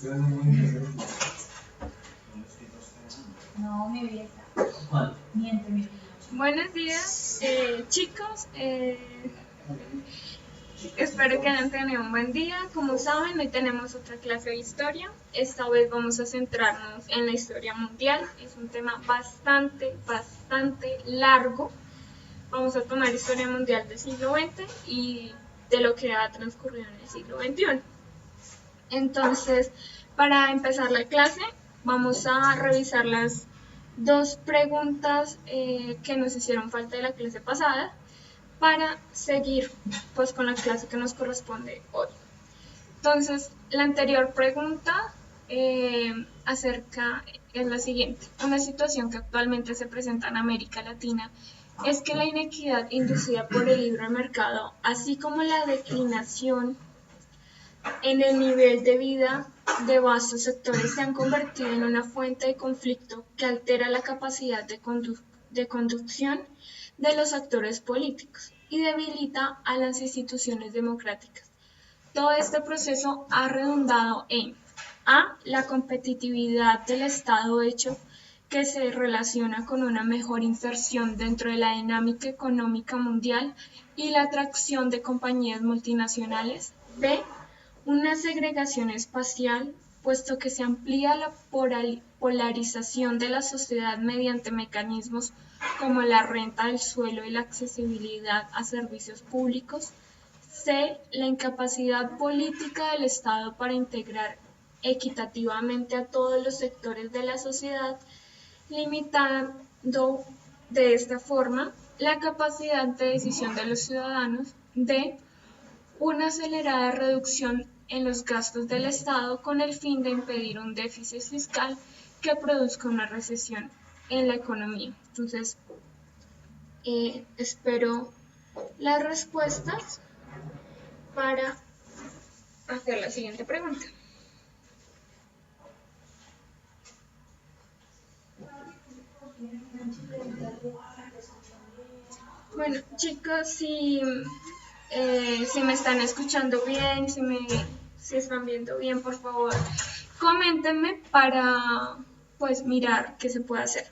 No, mi vida. Miente, mi vida. Buenos días, chicos. Espero que hayan tenido un buen día. Como saben, hoy tenemos otra clase de historia. Esta vez vamos a centrarnos en la historia mundial. Es un tema bastante largo. Vamos a tomar historia mundial del siglo XX y de lo que ha transcurrido en el siglo XXI. Entonces, para empezar la clase, vamos a revisar las dos preguntas que nos hicieron falta de la clase pasada para seguir pues con la clase que nos corresponde hoy. Entonces, la anterior pregunta acerca es la siguiente. Una situación que actualmente se presenta en América Latina es que la inequidad inducida por el libre mercado, así como la declinación en el nivel de vida de vastos sectores, se han convertido en una fuente de conflicto que altera la capacidad de conducción de los actores políticos y debilita a las instituciones democráticas. Todo este proceso ha redundado en a. La competitividad del Estado, hecho que se relaciona con una mejor inserción dentro de la dinámica económica mundial y la atracción de compañías multinacionales. B. Una segregación espacial, puesto que se amplía la polarización de la sociedad mediante mecanismos como la renta del suelo y la accesibilidad a servicios públicos. C. La incapacidad política del Estado para integrar equitativamente a todos los sectores de la sociedad, limitando de esta forma la capacidad de decisión de los ciudadanos. D. Una acelerada reducción en los gastos del Estado con el fin de impedir un déficit fiscal que produzca una recesión en la economía. Entonces, espero las respuestas para hacer la siguiente pregunta. Bueno, chicos, si me están escuchando bien, si están viendo bien, por favor, coméntenme para pues mirar qué se puede hacer.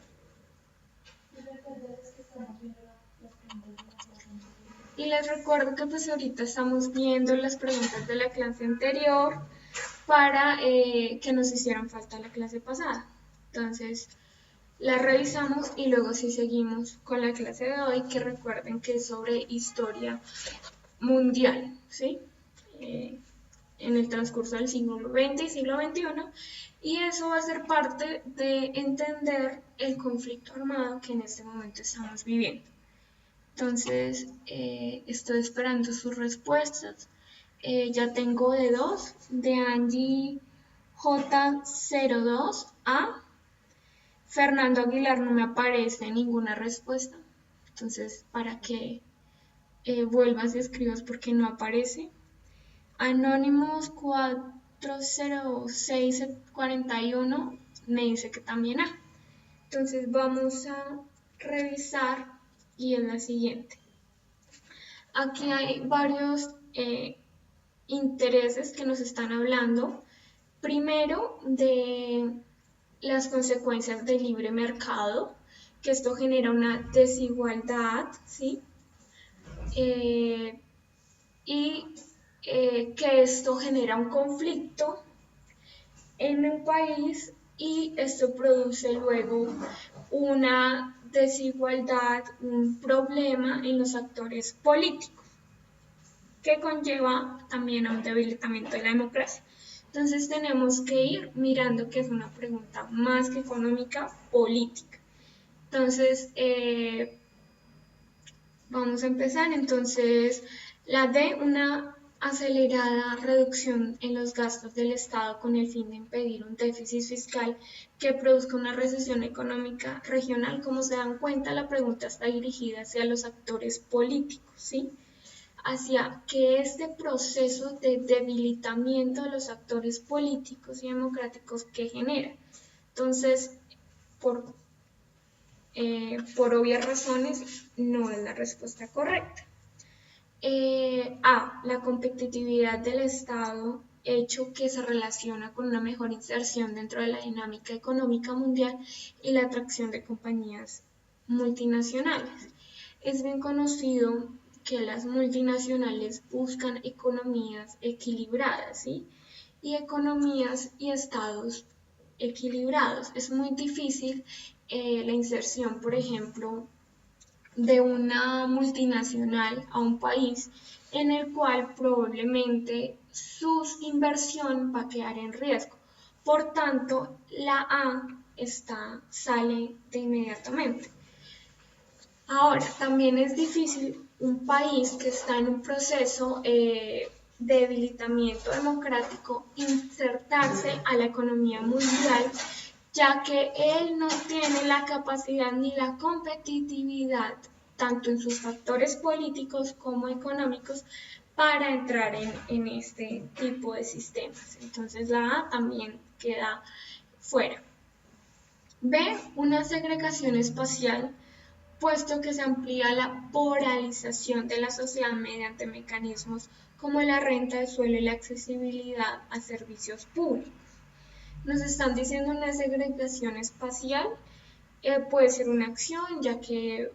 Y les recuerdo que pues ahorita estamos viendo las preguntas de la clase anterior para que nos hicieran falta la clase pasada. Entonces, las revisamos y luego sí seguimos con la clase de hoy, que recuerden que es sobre historia mundial, ¿sí? En el transcurso del siglo XX y siglo XXI, y eso va a ser parte de entender el conflicto armado que en este momento estamos viviendo. Entonces, estoy esperando sus respuestas. Ya tengo de dos, de Angie J02A. Fernando Aguilar no me aparece ninguna respuesta. Entonces, para que vuelvas y escribas porque no aparece. Anonymous 40641 me dice que también hay. Entonces vamos a revisar y es la siguiente. Aquí hay varios intereses que nos están hablando. Primero, de las consecuencias del libre mercado, que esto genera una desigualdad, ¿sí? Que esto genera un conflicto en el país y esto produce luego una desigualdad, un problema en los actores políticos, que conlleva también a un debilitamiento de la democracia. Entonces tenemos que ir mirando que es una pregunta más que económica, política. Entonces, vamos a empezar. Entonces, la D, una acelerada reducción en los gastos del Estado con el fin de impedir un déficit fiscal que produzca una recesión económica regional. Como se dan cuenta, la pregunta está dirigida hacia los actores políticos, ¿sí? Hacia que este proceso de debilitamiento de los actores políticos y democráticos que genera. Entonces, por obvias razones, no es la respuesta correcta. A. La competitividad del Estado, hecho que se relaciona con una mejor inserción dentro de la dinámica económica mundial y la atracción de compañías multinacionales. Es bien conocido que las multinacionales buscan economías equilibradas, ¿sí? Y economías y estados equilibrados. Es muy difícil la inserción, por ejemplo, de una multinacional a un país en el cual probablemente su inversión va a quedar en riesgo. Por tanto, la A sale de inmediatamente. Ahora, también es difícil un país que está en un proceso de debilitamiento democrático insertarse a la economía mundial, ya que él no tiene la capacidad ni la competitividad, tanto en sus factores políticos como económicos, para entrar en este tipo de sistemas. Entonces la A también queda fuera. B, una segregación espacial, puesto que se amplía la polarización de la sociedad mediante mecanismos como la renta de suelo y la accesibilidad a servicios públicos. Nos están diciendo una segregación espacial, puede ser una acción, ya que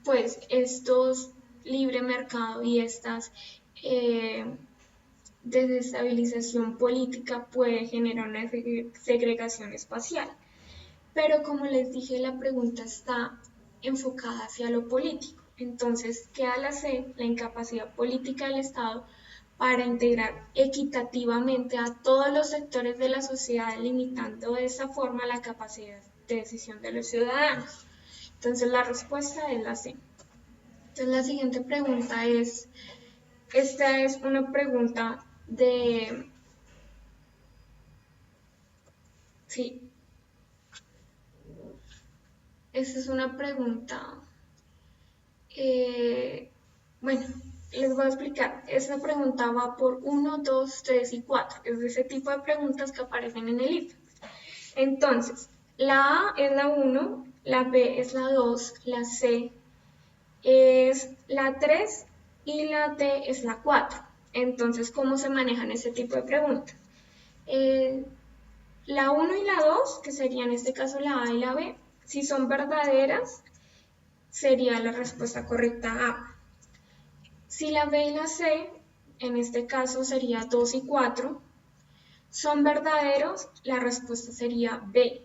pues estos libre mercado y estas desestabilización política puede generar una segregación espacial. Pero como les dije, la pregunta está enfocada hacia lo político. Entonces queda la C, la incapacidad política del Estado para integrar equitativamente a todos los sectores de la sociedad, limitando de esa forma la capacidad de decisión de los ciudadanos. Entonces la respuesta es la C. Entonces la siguiente pregunta es, esta es una pregunta de, sí, esta es una pregunta, bueno, les voy a explicar. Esta pregunta va por 1, 2, 3 y 4. Es de ese tipo de preguntas que aparecen en el IFEX. Entonces, la A es la 1, la B es la 2, la C es la 3 y la D es la 4. Entonces, ¿cómo se manejan ese tipo de preguntas? La 1 y la 2, que serían en este caso la A y la B, si son verdaderas, sería la respuesta correcta A. Si la B y la C, en este caso sería 2 y 4, son verdaderos, la respuesta sería B.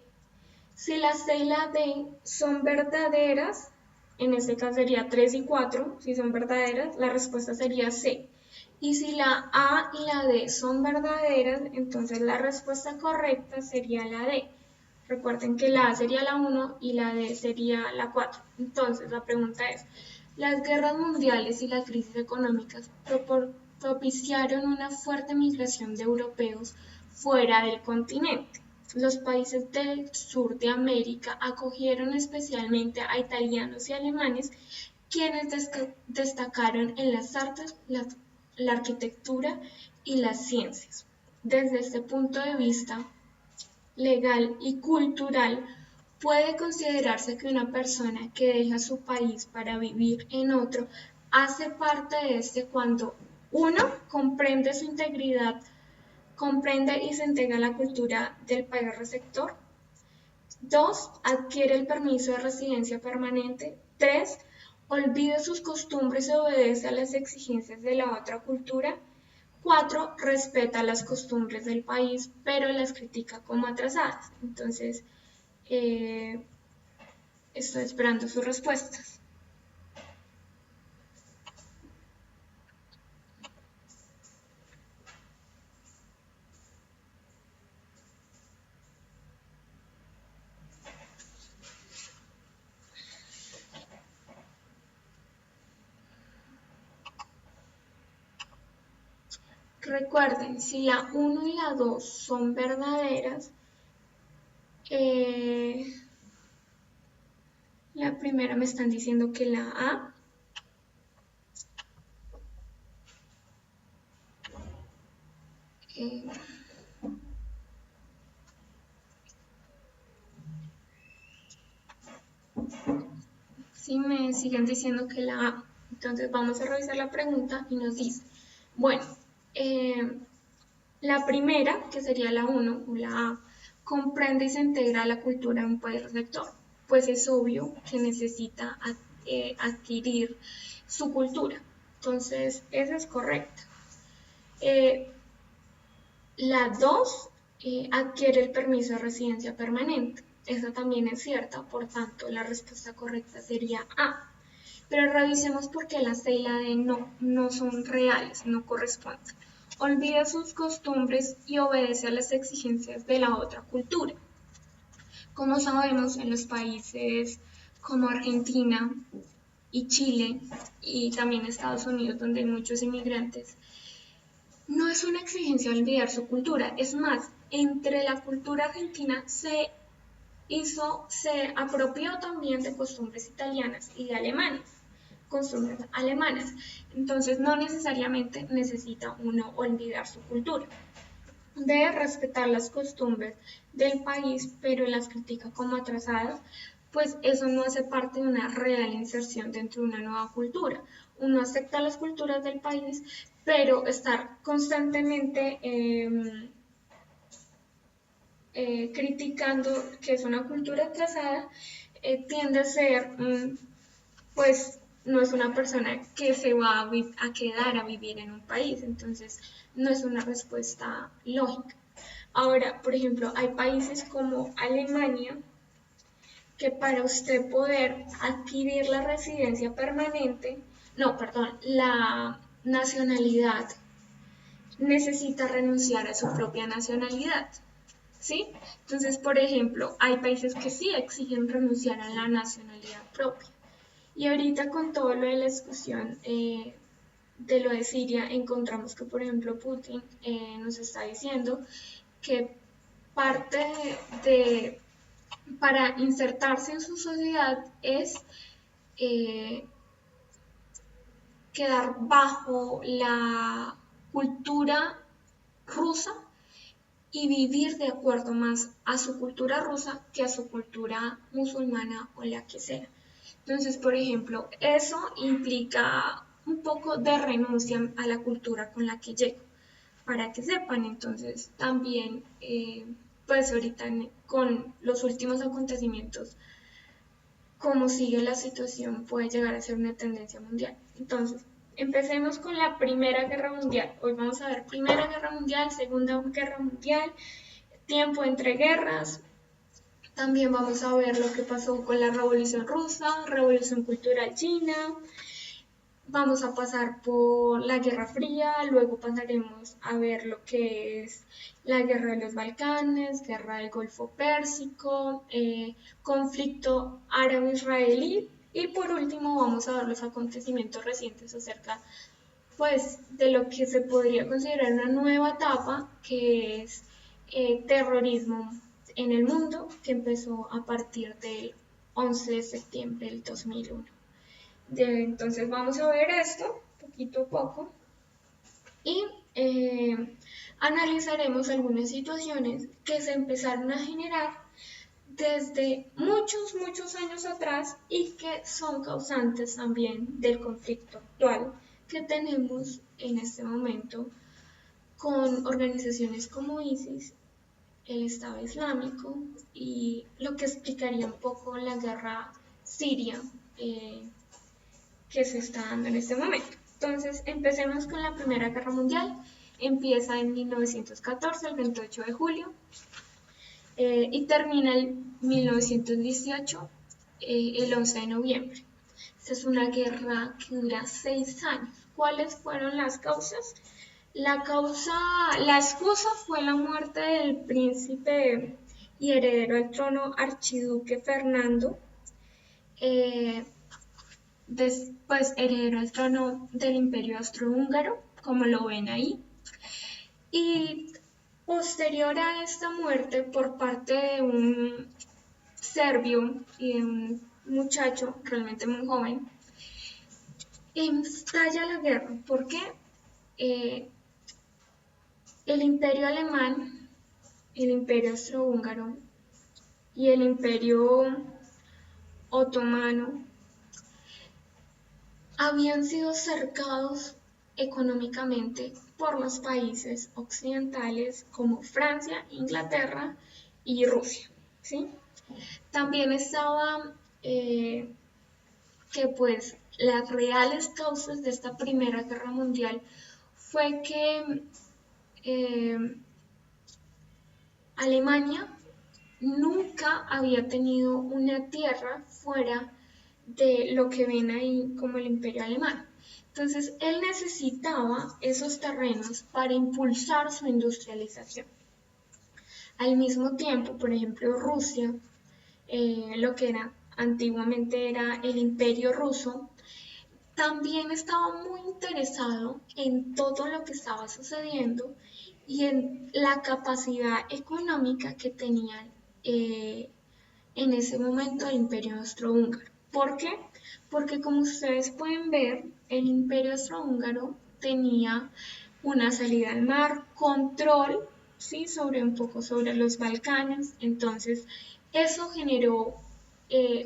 Si la C y la D son verdaderas, en este caso sería 3 y 4, si son verdaderas, la respuesta sería C. Y si la A y la D son verdaderas, entonces la respuesta correcta sería la D. Recuerden que la A sería la 1 y la D sería la 4. Entonces la pregunta es, las guerras mundiales y las crisis económicas propiciaron una fuerte migración de europeos fuera del continente. Los países del sur de América acogieron especialmente a italianos y alemanes, quienes destacaron en las artes, la arquitectura y las ciencias. Desde este punto de vista legal y cultural, puede considerarse que una persona que deja su país para vivir en otro hace parte de este cuando 1. Comprende su integridad, comprende y se integra a la cultura del país receptor. 2. Adquiere el permiso de residencia permanente. 3. Olvida sus costumbres y obedece a las exigencias de la otra cultura. 4. Respeta las costumbres del país, pero las critica como atrasadas. Entonces, estoy esperando sus respuestas. Recuerden, si la 1 y la 2 son verdaderas, la primera me están diciendo que la A. Sí, me siguen diciendo que la A. Entonces vamos a revisar la pregunta y nos dice, bueno, La primera, que sería la 1 o la A, comprende y se integra a la cultura de un país receptor, pues es obvio que necesita adquirir su cultura. Entonces, esa es correcta. La 2 adquiere el permiso de residencia permanente. Esa también es cierta, por tanto, la respuesta correcta sería A. Pero revisemos por qué la C y la D no son reales, no corresponden. Olvida sus costumbres y obedece a las exigencias de la otra cultura. Como sabemos, en los países como Argentina y Chile y también Estados Unidos, donde hay muchos inmigrantes, no es una exigencia olvidar su cultura. Es más, entre la cultura argentina se apropió también de costumbres italianas y de alemanas, costumbres alemanas. Entonces no necesariamente necesita uno olvidar su cultura. Debe respetar las costumbres del país, pero las critica como atrasadas, pues eso no hace parte de una real inserción dentro de una nueva cultura. Uno acepta las culturas del país, pero estar constantemente criticando que es una cultura atrasada, tiende a ser, pues, no es una persona que se va a quedar a vivir en un país, entonces no es una respuesta lógica. Ahora, por ejemplo, hay países como Alemania que para usted poder adquirir la residencia permanente, no, perdón, la nacionalidad, necesita renunciar a su propia nacionalidad. ¿Sí? Entonces, por ejemplo, hay países que sí exigen renunciar a la nacionalidad propia. Y ahorita con todo lo de la discusión de lo de Siria, encontramos que, por ejemplo, Putin nos está diciendo que parte de, para insertarse en su sociedad es eh, quedar bajo la cultura rusa y vivir de acuerdo más a su cultura rusa que a su cultura musulmana o la que sea. Entonces, por ejemplo, eso implica un poco de renuncia a la cultura con la que llego, para que sepan. Entonces, también, pues ahorita con los últimos acontecimientos, cómo sigue la situación puede llegar a ser una tendencia mundial. Entonces, empecemos con la Primera Guerra Mundial. Hoy vamos a ver Primera Guerra Mundial, Segunda Guerra Mundial, tiempo entre guerras. También vamos a ver lo que pasó con la Revolución Rusa, Revolución Cultural China. Vamos a pasar por la Guerra Fría, luego pasaremos a ver lo que es la Guerra de los Balcanes, Guerra del Golfo Pérsico, conflicto árabe-israelí y por último vamos a ver los acontecimientos recientes acerca pues de lo que se podría considerar una nueva etapa que es terrorismo en el mundo que empezó a partir del 11 de septiembre del 2001. Entonces vamos a ver esto poquito a poco y analizaremos algunas situaciones que se empezaron a generar desde muchos años atrás y que son causantes también del conflicto actual que tenemos en este momento con organizaciones como ISIS, el Estado Islámico y lo que explicaría un poco la guerra siria que se está dando en este momento. Entonces, empecemos con la Primera Guerra Mundial. Empieza en 1914, el 28 de julio, y termina en 1918, el 11 de noviembre. Esta es una guerra que dura 6 años. ¿Cuáles fueron las causas? La excusa fue la muerte del príncipe y heredero al trono archiduque Fernando, después heredero al trono del Imperio Austrohúngaro, como lo ven ahí. Y posterior a esta muerte por parte de un serbio y de un muchacho realmente muy joven, estalla la guerra. ¿Por qué? El Imperio Alemán, el Imperio Austrohúngaro y el Imperio Otomano habían sido cercados económicamente por los países occidentales como Francia, Inglaterra y Rusia, ¿sí? También estaba que pues las reales causas de esta Primera Guerra Mundial fue que Alemania nunca había tenido una tierra fuera de lo que ven ahí como el Imperio Alemán. Entonces, él necesitaba esos terrenos para impulsar su industrialización. Al mismo tiempo, por ejemplo, Rusia, lo que era antiguamente era el Imperio Ruso, también estaba muy interesado en todo lo que estaba sucediendo y en la capacidad económica que tenían en ese momento el Imperio Austrohúngaro. ¿Por qué? Porque como ustedes pueden ver, el Imperio Austrohúngaro tenía una salida al mar, control, ¿sí? Sobre un poco sobre los Balcanes, entonces eso generó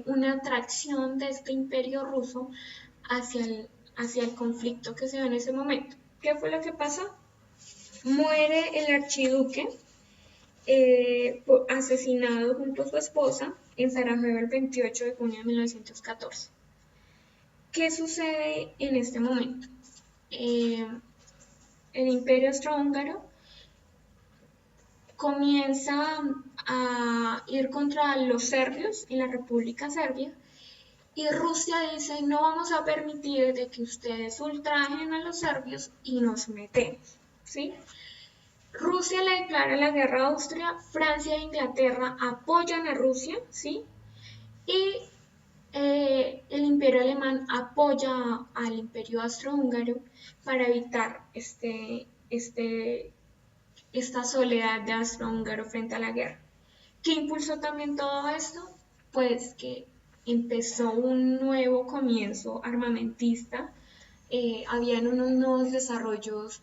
una atracción de este imperio ruso hacia el conflicto que se dio en ese momento. ¿Qué fue lo que pasó? Muere el archiduque asesinado junto a su esposa en Sarajevo el 28 de junio de 1914. ¿Qué sucede en este momento? El Imperio Austrohúngaro comienza a ir contra los serbios en la República Serbia y Rusia dice no vamos a permitir de que ustedes ultrajen a los serbios y nos metemos, ¿sí? Rusia le declara la guerra a Austria, Francia e Inglaterra apoyan a Rusia, ¿sí? Y el Imperio Alemán apoya al Imperio Austrohúngaro para evitar esta soledad de Austrohúngaro frente a la guerra. ¿Qué impulsó también todo esto? Pues que empezó un nuevo comienzo armamentista, habían unos nuevos desarrollos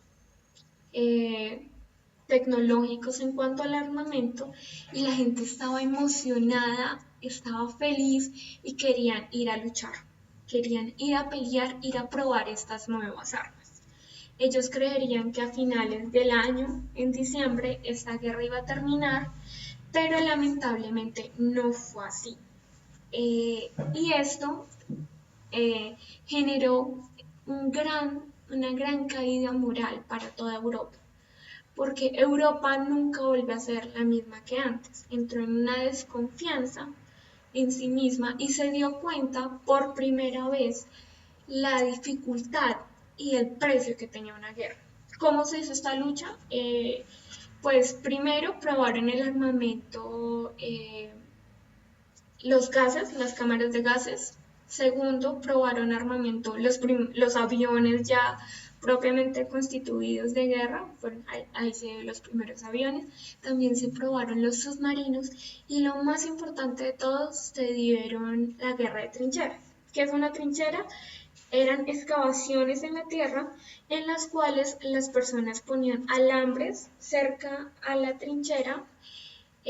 tecnológicos en cuanto al armamento y la gente estaba emocionada, estaba feliz y querían ir a luchar, querían ir a pelear, ir a probar estas nuevas armas. Ellos creerían que a finales del año, en diciembre, esta guerra iba a terminar, pero lamentablemente no fue así. Y esto generó una gran caída moral para toda Europa, porque Europa nunca volvió a ser la misma que antes, entró en una desconfianza en sí misma y se dio cuenta por primera vez la dificultad y el precio que tenía una guerra. ¿Cómo se hizo esta lucha? Pues primero probaron el armamento, los gases, las cámaras de gases. Segundo, probaron armamento, los aviones ya propiamente constituidos de guerra, ahí se ven los primeros aviones. También se probaron los submarinos y lo más importante de todo, se dieron la guerra de trincheras. ¿Qué es una trinchera? Eran excavaciones en la tierra en las cuales las personas ponían alambres cerca a la trinchera,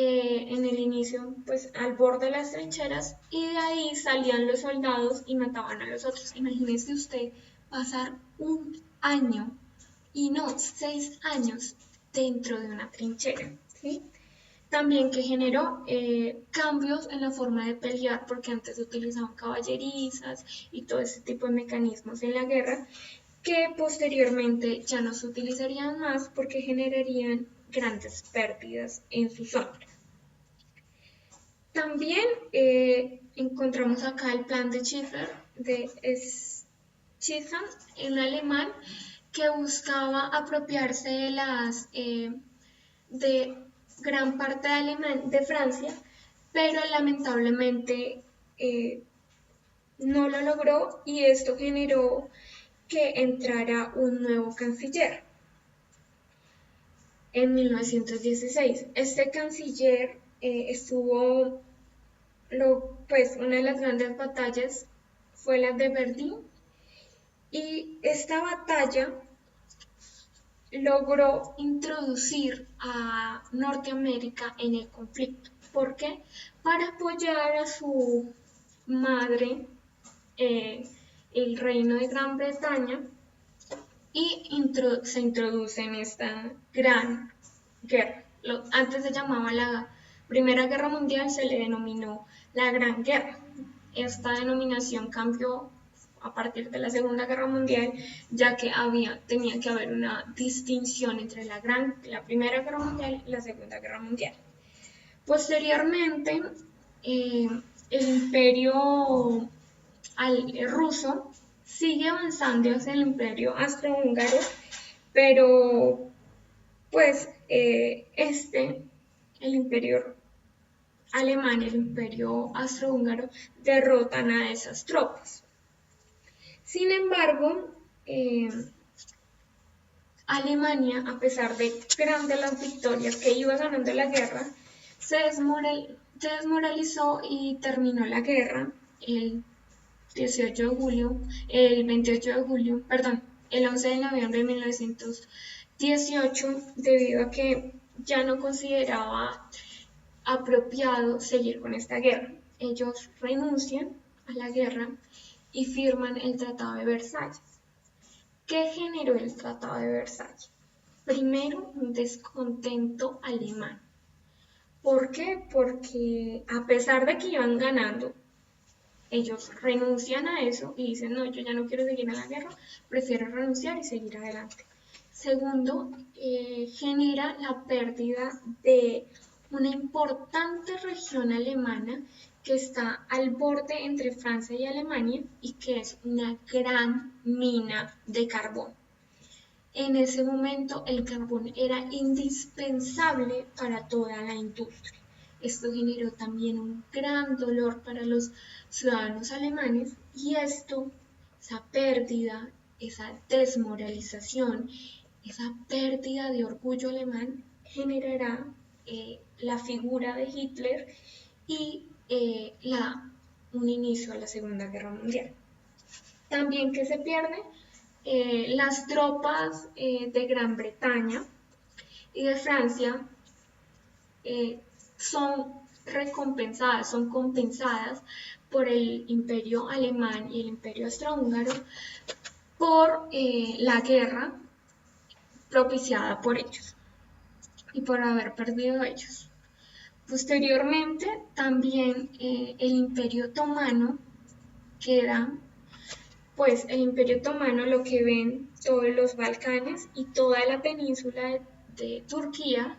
en el inicio, pues al borde de las trincheras, y de ahí salían los soldados y mataban a los otros. Imagínese usted pasar un año, y no, 6 años dentro de una trinchera, ¿sí? También que generó cambios en la forma de pelear, porque antes se utilizaban caballerizas y todo ese tipo de mecanismos en la guerra, que posteriormente ya no se utilizarían más porque generarían grandes pérdidas en sus hombres. También encontramos acá el plan de Schiffer, de Schiffer, en alemán, que buscaba apropiarse de gran parte de Francia, pero lamentablemente no lo logró y esto generó que entrara un nuevo canciller en 1916. Este canciller estuvo, pues una de las grandes batallas fue la de Verdun, y esta batalla logró introducir a Norteamérica en el conflicto. ¿Por qué? Para apoyar a su madre, el reino de Gran Bretaña, y se introduce en esta gran guerra. Antes se llamaba la Primera Guerra Mundial, se le denominó la Gran Guerra. Esta denominación cambió a partir de la Segunda Guerra Mundial, ya que tenía que haber una distinción entre la Primera Guerra Mundial y la Segunda Guerra Mundial. Posteriormente, el imperio ruso sigue avanzando hacia el imperio austrohúngaro, pero pues el imperio alemán, el imperio austrohúngaro, derrotan a esas tropas. Sin embargo, Alemania, a pesar de las victorias que iba ganando la guerra, se desmoralizó y terminó la guerra el 11 de noviembre de 1918, debido a que ya no consideraba apropiado seguir con esta guerra. Ellos renuncian a la guerra y firman el Tratado de Versalles. ¿Qué generó el Tratado de Versalles? Primero, un descontento alemán. ¿Por qué? Porque a pesar de que iban ganando, ellos renuncian a eso y dicen, no, yo ya no quiero seguir en la guerra, prefiero renunciar y seguir adelante. Segundo, genera la pérdida de una importante región alemana que está al borde entre Francia y Alemania y que es una gran mina de carbón. En ese momento el carbón era indispensable para toda la industria. Esto generó también un gran dolor para los ciudadanos alemanes y esa pérdida, esa desmoralización, esa pérdida de orgullo alemán generará la figura de Hitler y un inicio a la Segunda Guerra Mundial. También que se pierde las tropas de Gran Bretaña y de Francia son compensadas por el imperio alemán y el imperio austrohúngaro por la guerra propiciada por ellos y por haber perdido ellos. Posteriormente, también el imperio otomano queda, pues el imperio otomano, lo que ven todos los Balcanes y toda la península de Turquía,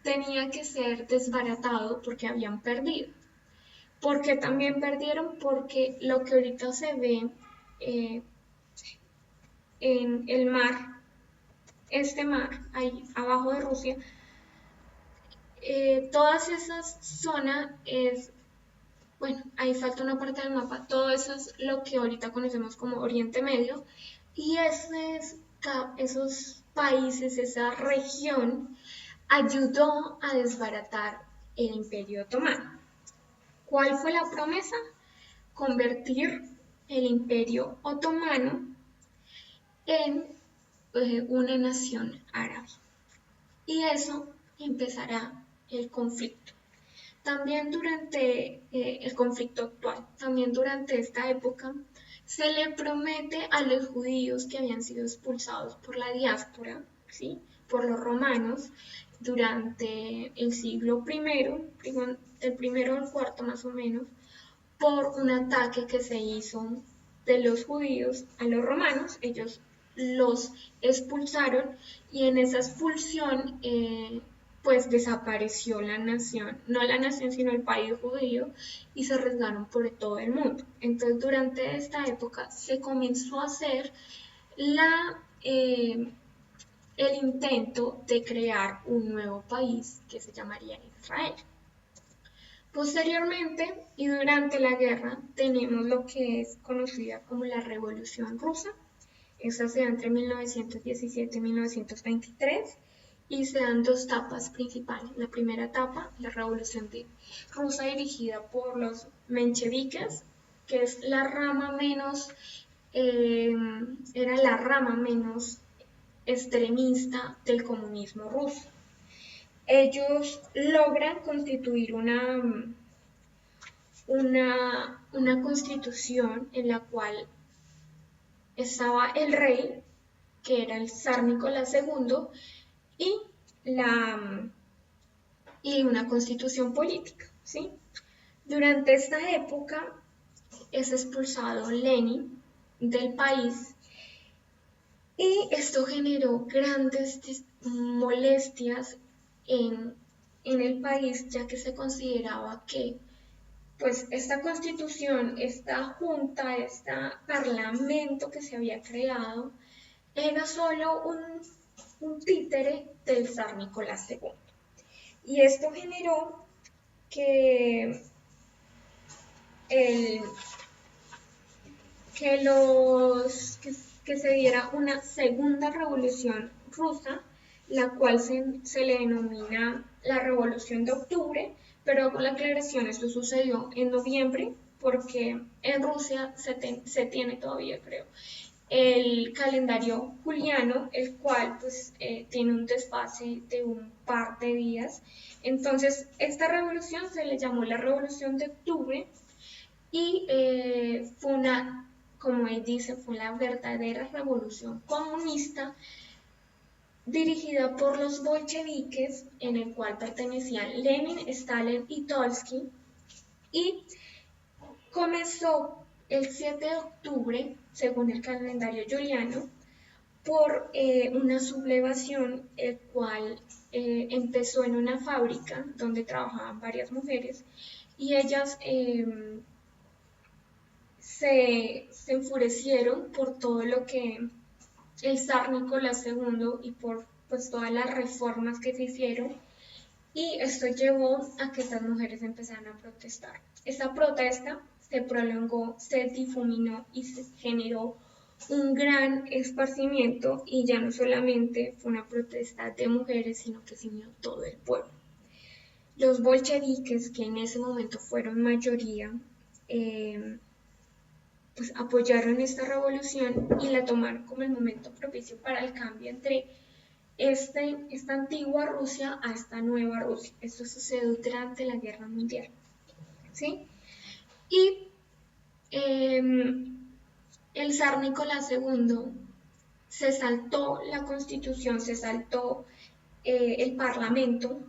tenía que ser desbaratado porque habían perdido. ¿Por qué también perdieron? Porque lo que ahorita se ve en el mar, ahí abajo de Rusia, todas esas zonas ahí falta una parte del mapa, todo eso es lo que ahorita conocemos como Oriente Medio, y esos países, esa región, ayudó a desbaratar el Imperio Otomano. ¿Cuál fue la promesa? Convertir el Imperio Otomano en una nación árabe. Y eso empezará el conflicto. También durante el conflicto actual, también durante esta época, se le promete a los judíos que habían sido expulsados por la diáspora, ¿sí?, por los romanos, durante el siglo I, del primero al cuarto más o menos, por un ataque que se hizo de los judíos a los romanos. Ellos los expulsaron y en esa expulsión pues desapareció la nación, no la nación sino el país judío, y se regaron por todo el mundo. Entonces durante esta época se comenzó a hacer el intento de crear un nuevo país que se llamaría Israel. Posteriormente y durante la guerra tenemos lo que es conocida como la Revolución Rusa. Esta se da entre 1917 y 1923 y se dan dos etapas principales. La primera etapa, la Revolución Rusa, dirigida por los mencheviques, que es la rama menos extremista del comunismo ruso. Ellos logran constituir un una constitución en la cual estaba el rey, que era el zar Nicolás II, y, y una constitución política, ¿sí? Durante esta época es expulsado Lenin del país y esto generó grandes molestias en el país, ya que se consideraba que pues esta constitución, esta junta, este parlamento que se había creado, era solo un títere del zar Nicolás II. Y esto generó que, el, que se diera una segunda revolución rusa, la cual se le denomina la Revolución de Octubre, pero hago la aclaración, esto sucedió en noviembre, porque en Rusia se tiene todavía, creo, el calendario juliano, el cual pues tiene un desfase de un par de días. Entonces, esta revolución se le llamó la Revolución de Octubre y fue una, como él dice, fue la verdadera revolución comunista dirigida por los bolcheviques, en el cual pertenecían Lenin, Stalin y Trotsky, y comenzó el 7 de octubre, según el calendario juliano, por una sublevación, el cual empezó en una fábrica donde trabajaban varias mujeres y ellas se enfurecieron por todo lo que el zar Nicolás II y por pues todas las reformas que se hicieron, y esto llevó a que estas mujeres empezaran a protestar. Esta protesta se prolongó, se difuminó y se generó un gran esparcimiento, y ya no solamente fue una protesta de mujeres, sino que se unió todo el pueblo. Los bolcheviques, que en ese momento fueron mayoría, pues apoyaron esta revolución y la tomaron como el momento propicio para el cambio entre esta antigua Rusia a esta nueva Rusia. Esto sucedió durante la Guerra Mundial, ¿sí? Y el zar Nicolás II se saltó la constitución, se saltó el parlamento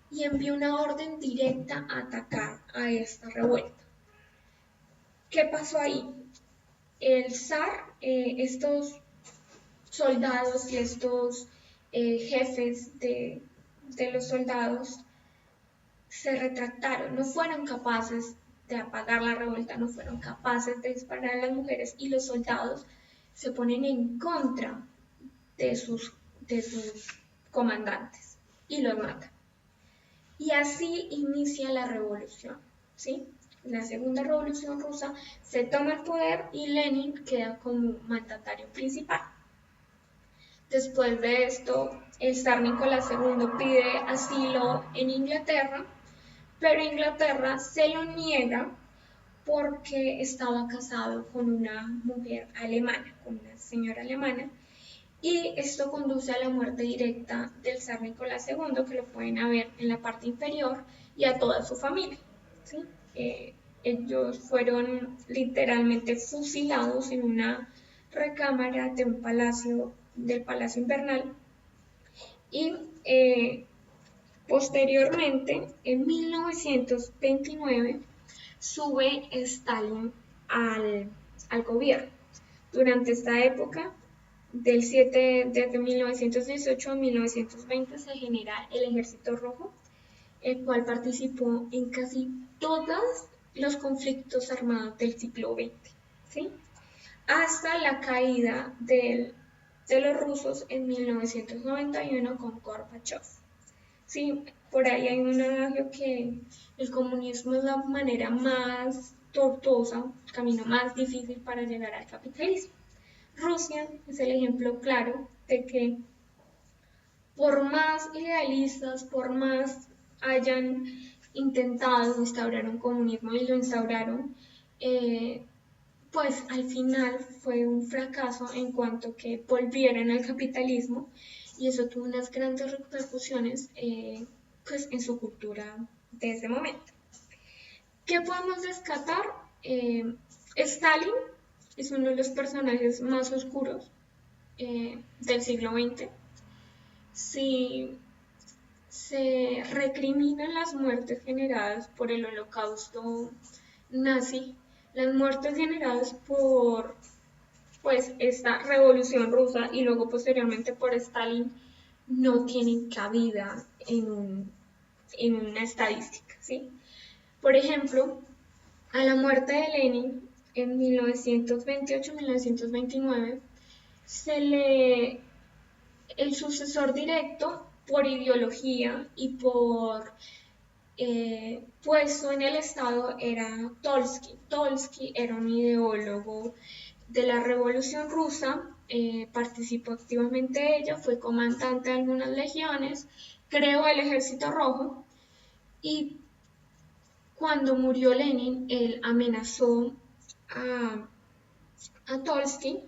y envió una orden directa a atacar a esta revuelta. ¿Qué pasó ahí? El zar, estos soldados y estos jefes de los soldados se retractaron, no fueron capaces de apagar la revuelta, no fueron capaces de disparar a las mujeres, y los soldados se ponen en contra de sus comandantes y los matan. Y así inicia la revolución, ¿sí? La segunda revolución rusa, se toma el poder y Lenin queda como mandatario principal. Después de esto, el zar Nicolás II pide asilo en Inglaterra, pero Inglaterra se lo niega porque estaba casado con una mujer alemana, con una señora alemana, y esto conduce a la muerte directa del zar Nicolás II, que lo pueden ver en la parte inferior, y a toda su familia, ¿sí? Ellos fueron literalmente fusilados en una recámara de un palacio, del Palacio Invernal, y posteriormente, en 1929, sube Stalin al gobierno. Durante esta época, desde 1918 a 1920, se genera el Ejército Rojo, el cual participó en casi todos los conflictos armados del siglo XX, ¿sí? Hasta la caída de los rusos en 1991 con Gorbachev. Sí, por ahí hay un adagio que el comunismo es la manera más tortuosa, el camino más difícil para llegar al capitalismo. Rusia es el ejemplo claro de que por más idealistas, por más hayan intentado instaurar un comunismo y lo instauraron, pues al final fue un fracaso en cuanto que volvieran al capitalismo, y eso tuvo unas grandes repercusiones pues en su cultura de ese momento. ¿Qué podemos rescatar? Stalin es uno de los personajes más oscuros del siglo XX. Si se recriminan las muertes generadas por el holocausto nazi, las muertes generadas por pues esta revolución rusa y luego posteriormente por Stalin no tienen cabida en una estadística, ¿sí? Por ejemplo, a la muerte de Lenin en 1928-1929 el sucesor directo por ideología y por puesto en el Estado era Trotsky. Trotsky era un ideólogo de la Revolución Rusa, participó activamente de ella, fue comandante de algunas legiones, creó el Ejército Rojo y cuando murió Lenin, él amenazó a Trotsky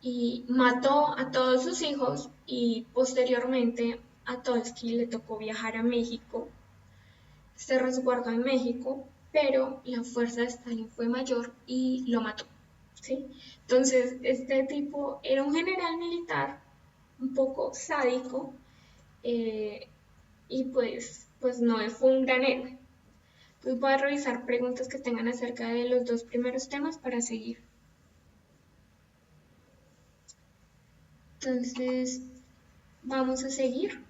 y mató a todos sus hijos y posteriormente a Trotsky le tocó viajar a México, se resguardó en México, pero la fuerza de Stalin fue mayor y lo mató, ¿sí? Entonces, este tipo era un general militar un poco sádico y pues no fue un gran héroe. Entonces voy a revisar preguntas que tengan acerca de los dos primeros temas para seguir. Entonces, vamos a seguir.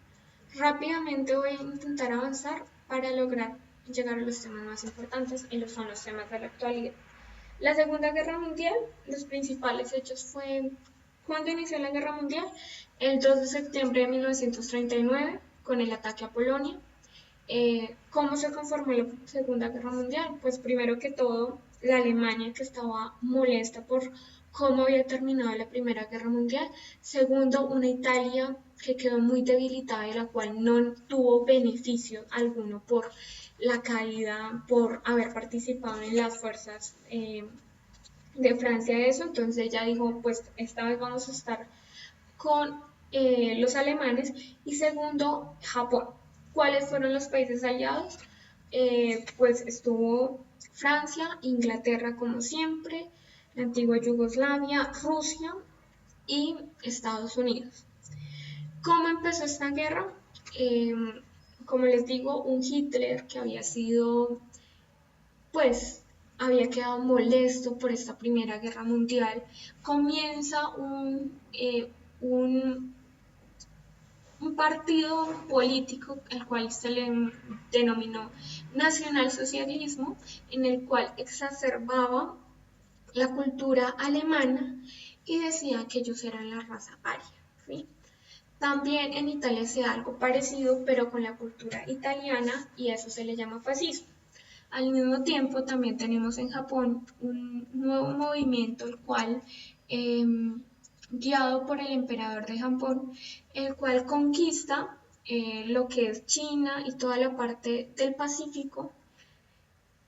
Rápidamente voy a intentar avanzar para lograr llegar a los temas más importantes y son los temas de la actualidad. La Segunda Guerra Mundial, los principales hechos fue cuando inició la Guerra Mundial, el 2 de septiembre de 1939, con el ataque a Polonia. ¿Cómo se conformó la Segunda Guerra Mundial? Pues primero que todo, la Alemania, que estaba molesta por cómo había terminado la Primera Guerra Mundial. Segundo, una Italia que quedó muy debilitada y la cual no tuvo beneficio alguno por la caída, por haber participado en las fuerzas de Francia. Entonces ella dijo, pues esta vez vamos a estar con los alemanes. Y segundo, Japón. ¿Cuáles fueron los países aliados? Pues estuvo Francia, Inglaterra como siempre, la antigua Yugoslavia, Rusia y Estados Unidos. ¿Cómo empezó esta guerra? Como les digo, un Hitler que había sido, pues, había quedado molesto por esta Primera Guerra Mundial, comienza un partido político, el cual se le denominó nacionalsocialismo, en el cual exacerbaba la cultura alemana y decía que ellos eran la raza aria, ¿sí? También en Italia se da algo parecido, pero con la cultura italiana, y eso se le llama fascismo. Al mismo tiempo, también tenemos en Japón un nuevo movimiento, el cual guiado por el emperador de Japón, el cual conquista lo que es China y toda la parte del Pacífico,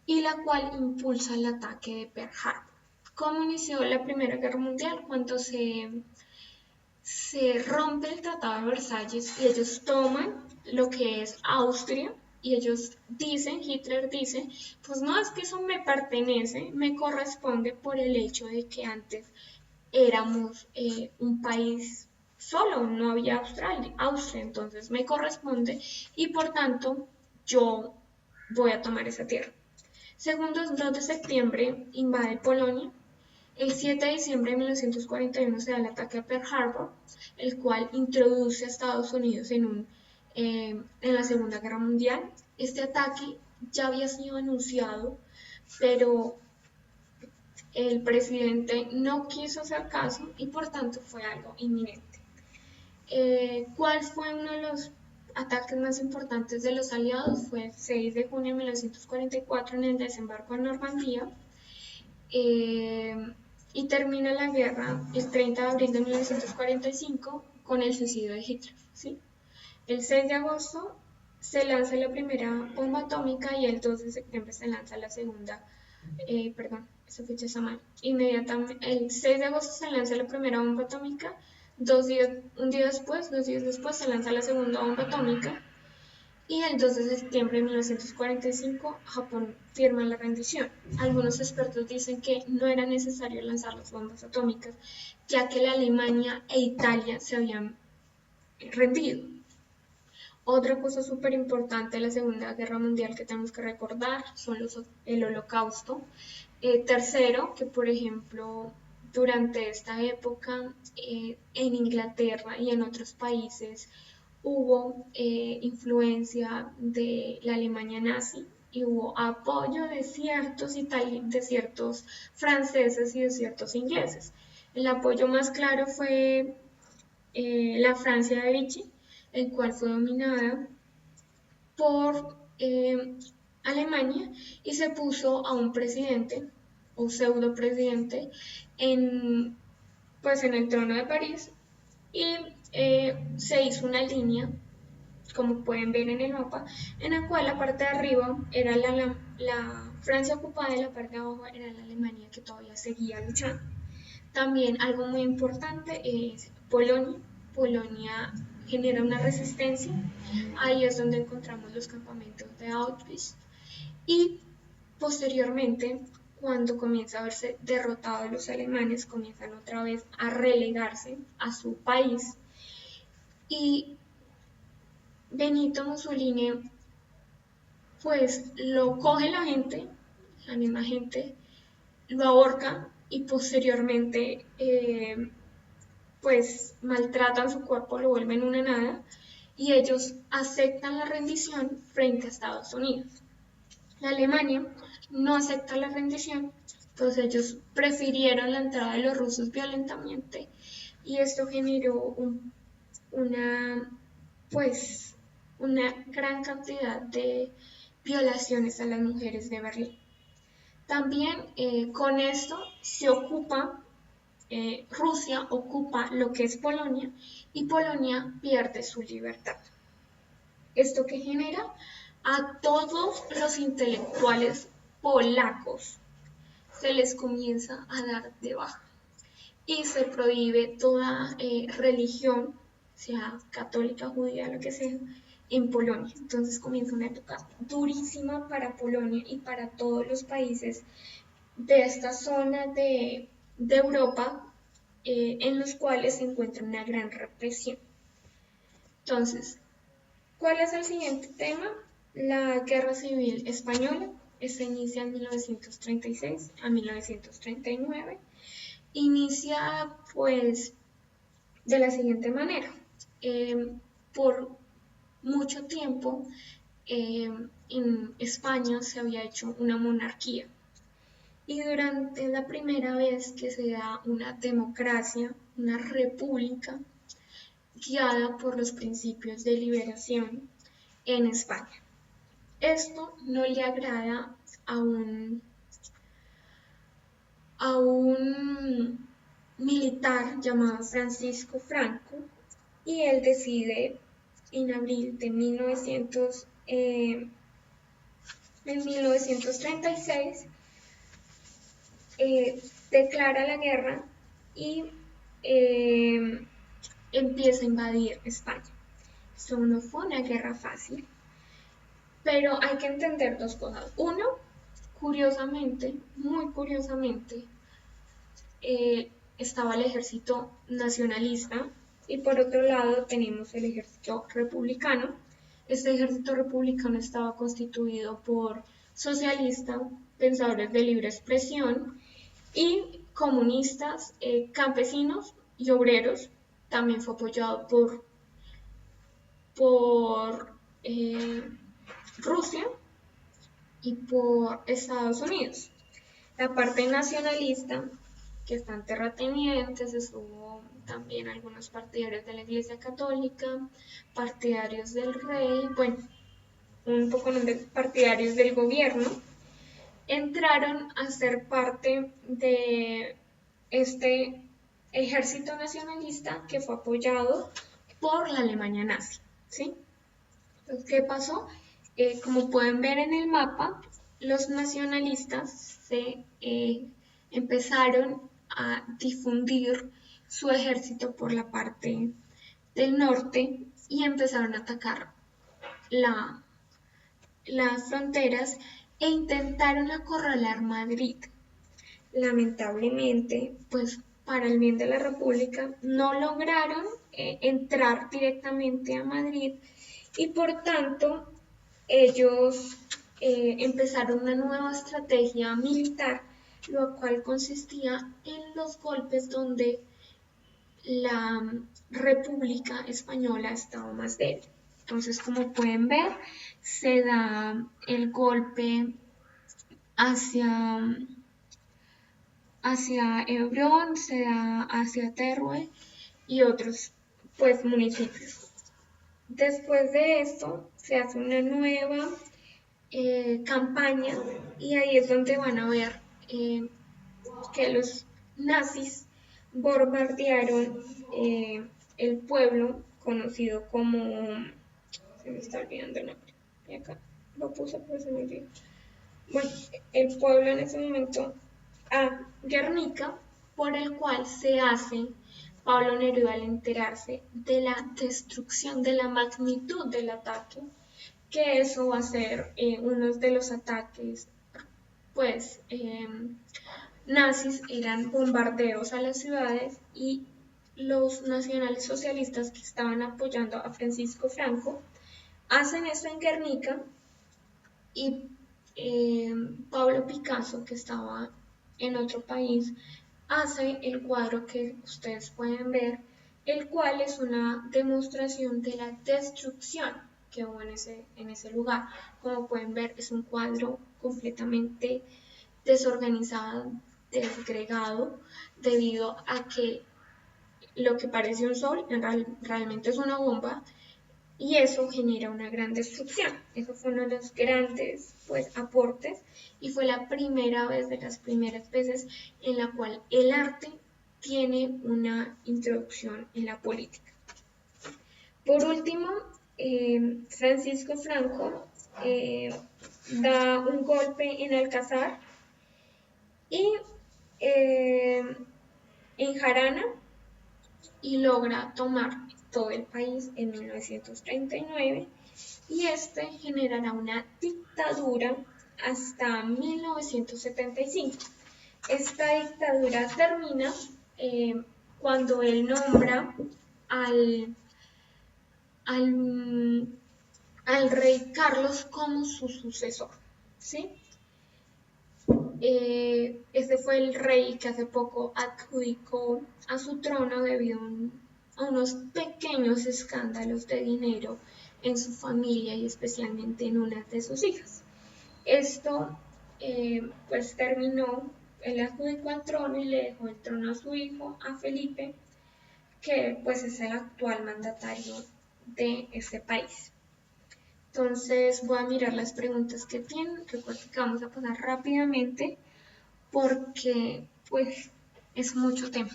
y la cual impulsa el ataque de Pearl Harbor. ¿Cómo inició la Primera Guerra Mundial? Cuando se rompe el Tratado de Versalles y ellos toman lo que es Austria, y ellos dicen, Hitler dice, pues no, es que eso me pertenece, me corresponde por el hecho de que antes éramos un país solo, no había Austria, entonces me corresponde y por tanto yo voy a tomar esa tierra. Segundo, el 2 de septiembre invade Polonia. El 7 de diciembre de 1941 se da el ataque a Pearl Harbor, el cual introduce a Estados Unidos en la Segunda Guerra Mundial. Este ataque ya había sido anunciado, pero el presidente no quiso hacer caso y por tanto fue algo inminente. ¿Cuál fue uno de los ataques más importantes de los aliados? Fue el 6 de junio de 1944 en el desembarco en Normandía. Y termina la guerra el 30 de abril de 1945 con el suicidio de Hitler, ¿sí? El 6 de agosto se lanza la primera bomba atómica y el 2 de septiembre se lanza la segunda, esa fecha está mal. Inmediatamente, el 6 de agosto se lanza la primera bomba atómica, 2 días después se lanza la segunda bomba atómica y el 2 de septiembre de 1945 Japón firma la rendición. Algunos expertos dicen que no era necesario lanzar las bombas atómicas, ya que la Alemania e Italia se habían rendido. Otra cosa súper importante de la Segunda Guerra Mundial que tenemos que recordar son el Holocausto. Tercero, que por ejemplo durante esta época en Inglaterra y en otros países hubo influencia de la Alemania nazi y hubo apoyo de ciertos franceses y de ciertos ingleses. El apoyo más claro fue la Francia de Vichy, el cual fue dominada por Alemania y se puso a un presidente o pseudo presidente pues en el trono de París y se hizo una línea, como pueden ver en el mapa, en la cual la parte de arriba era la Francia ocupada y la parte de abajo era la Alemania que todavía seguía luchando. También algo muy importante es Polonia. Polonia genera una resistencia. Ahí es donde encontramos los campamentos de Auschwitz. Y posteriormente, cuando comienza a verse derrotados los alemanes, comienzan otra vez a relegarse a su país. Y Benito Mussolini, pues lo coge la gente, la misma gente, lo ahorca y posteriormente pues maltratan su cuerpo, lo vuelven una nada y ellos aceptan la rendición frente a Estados Unidos. La Alemania no acepta la rendición, pues ellos prefirieron la entrada de los rusos violentamente y esto generó pues, una gran cantidad de violaciones a las mujeres de Berlín. También con esto se ocupa Rusia ocupa lo que es Polonia y Polonia pierde su libertad. ¿Esto qué genera? A todos los intelectuales polacos se les comienza a dar de baja y se prohíbe toda religión, sea católica, judía, lo que sea, en Polonia. Entonces comienza una época durísima para Polonia y para todos los países de esta zona de Europa en los cuales se encuentra una gran represión. Entonces, ¿cuál es el siguiente tema? La Guerra Civil Española. Se inicia en 1936 a 1939. Inicia pues de la siguiente manera. Por mucho tiempo en España se había hecho una monarquía. Y durante la primera vez que se da una democracia, una república, guiada por los principios de liberación en España. Esto no le agrada a un militar llamado Francisco Franco y él decide en abril de 1936 declara la guerra y empieza a invadir España. Esto no fue una guerra fácil, pero hay que entender dos cosas. Uno, curiosamente, muy curiosamente, estaba el ejército nacionalista y por otro lado tenemos el ejército republicano. Este ejército republicano estaba constituido por socialistas, pensadores de libre expresión y comunistas, campesinos y obreros. También fue apoyado por Rusia y por Estados Unidos. La parte nacionalista, que está en terratenientes, estuvo también algunos partidarios de la Iglesia Católica, partidarios del rey, bueno, un poco de partidarios del gobierno, entraron a ser parte de este ejército nacionalista que fue apoyado por la Alemania nazi, ¿sí? Entonces, ¿qué pasó? Como pueden ver en el mapa, los nacionalistas se empezaron a difundir su ejército por la parte del norte y empezaron a atacar la, las fronteras e intentaron acorralar Madrid. Lamentablemente, pues para el bien de la República, no lograron entrar directamente a Madrid y por tanto ellos empezaron una nueva estrategia militar, lo cual consistía en los golpes donde la República Española estaba más débil. Entonces, como pueden ver, se da el golpe hacia, hacia Hebrón, se da hacia Teruel y otros pues municipios. Después de esto se hace una nueva campaña y ahí es donde van a ver que los nazis bombardearon el pueblo conocido como, se me está olvidando el nombre, y acá lo puse pero se me olvidó. Bueno, el pueblo en ese momento a Guernica, por el cual se hace Pablo Neruda al enterarse de la destrucción, de la magnitud del ataque, que eso va a ser uno de los ataques, pues, nazis, eran bombardeos a las ciudades y los nacionales socialistas que estaban apoyando a Francisco Franco hacen esto en Guernica y Pablo Picasso, que estaba en otro país, hace el cuadro que ustedes pueden ver, el cual es una demostración de la destrucción que hubo en ese lugar. Como pueden ver, es un cuadro completamente desorganizado, desgregado, debido a que lo que parece un sol realmente es una bomba y eso genera una gran destrucción. Eso fue uno de los grandes pues, aportes y fue la primera vez, de las primeras veces en la cual el arte tiene una introducción en la política. Por último, Francisco Franco da un golpe en Alcázar y en Jarana y logra tomar todo el país en 1939 y este generará una dictadura hasta 1975. Esta dictadura termina cuando él nombra al, al, al rey Carlos como su sucesor, ¿sí? Este fue el rey que hace poco adjudicó a su trono debido a unos pequeños escándalos de dinero en su familia y especialmente en una de sus hijas. Esto pues terminó, él adjudicó al trono y le dejó el trono a su hijo, a Felipe, que pues es el actual mandatario de este país. Entonces voy a mirar las preguntas que tienen. Recuerden que vamos a pasar rápidamente porque pues es mucho tema.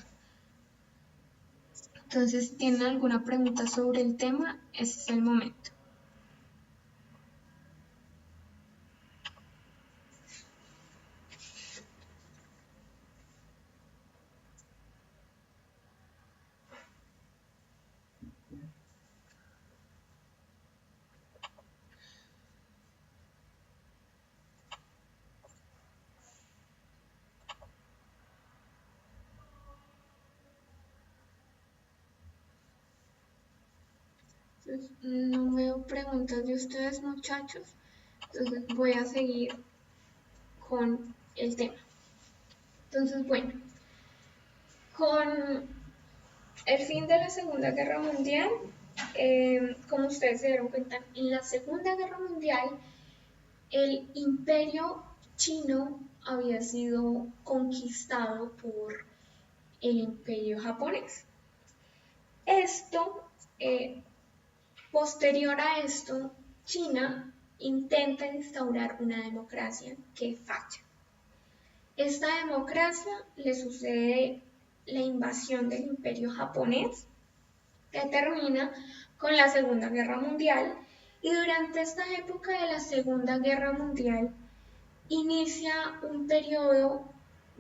Entonces, si tienen alguna pregunta sobre el tema, ese es el momento. Entonces, no veo preguntas de ustedes, muchachos. Entonces, voy a seguir con el tema. Entonces, bueno, con el fin de la Segunda Guerra Mundial, como ustedes se dieron cuenta, en la Segunda Guerra Mundial, el imperio chino había sido conquistado por el imperio japonés. Esto, posterior a esto, China intenta instaurar una democracia que falla. Esta democracia le sucede la invasión del imperio japonés, que termina con la Segunda Guerra Mundial, y durante esta época de la Segunda Guerra Mundial inicia un periodo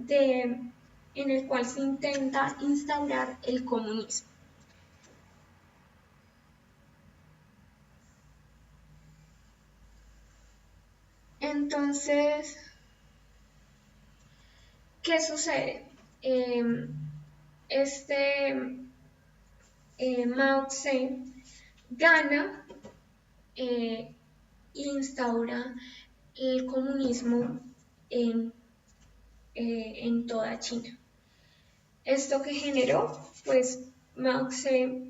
en el cual se intenta instaurar el comunismo. Entonces, ¿qué sucede? Mao Tse gana, instaura el comunismo en toda China. ¿Esto que generó? Pues Mao Tse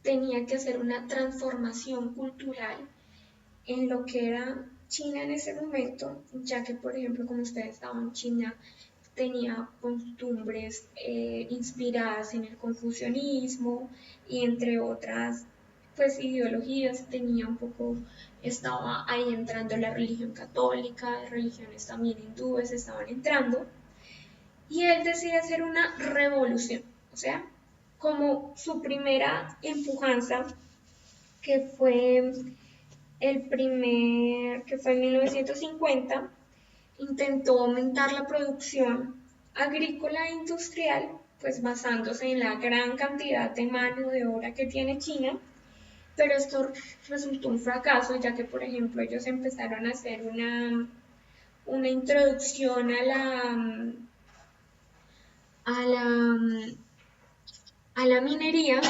tenía que hacer una transformación cultural en lo que era China en ese momento, ya que, por ejemplo, como ustedes saben, China tenía costumbres inspiradas en el confucianismo y entre otras pues ideologías, tenía un poco, estaba ahí entrando la religión católica, religiones también hindúes estaban entrando, y él decide hacer una revolución, o sea, como su primera empujanza, que fue que fue en 1950, intentó aumentar la producción agrícola e industrial, pues basándose en la gran cantidad de mano de obra que tiene China, pero esto resultó un fracaso, ya que, por ejemplo, ellos empezaron a hacer una introducción a la minería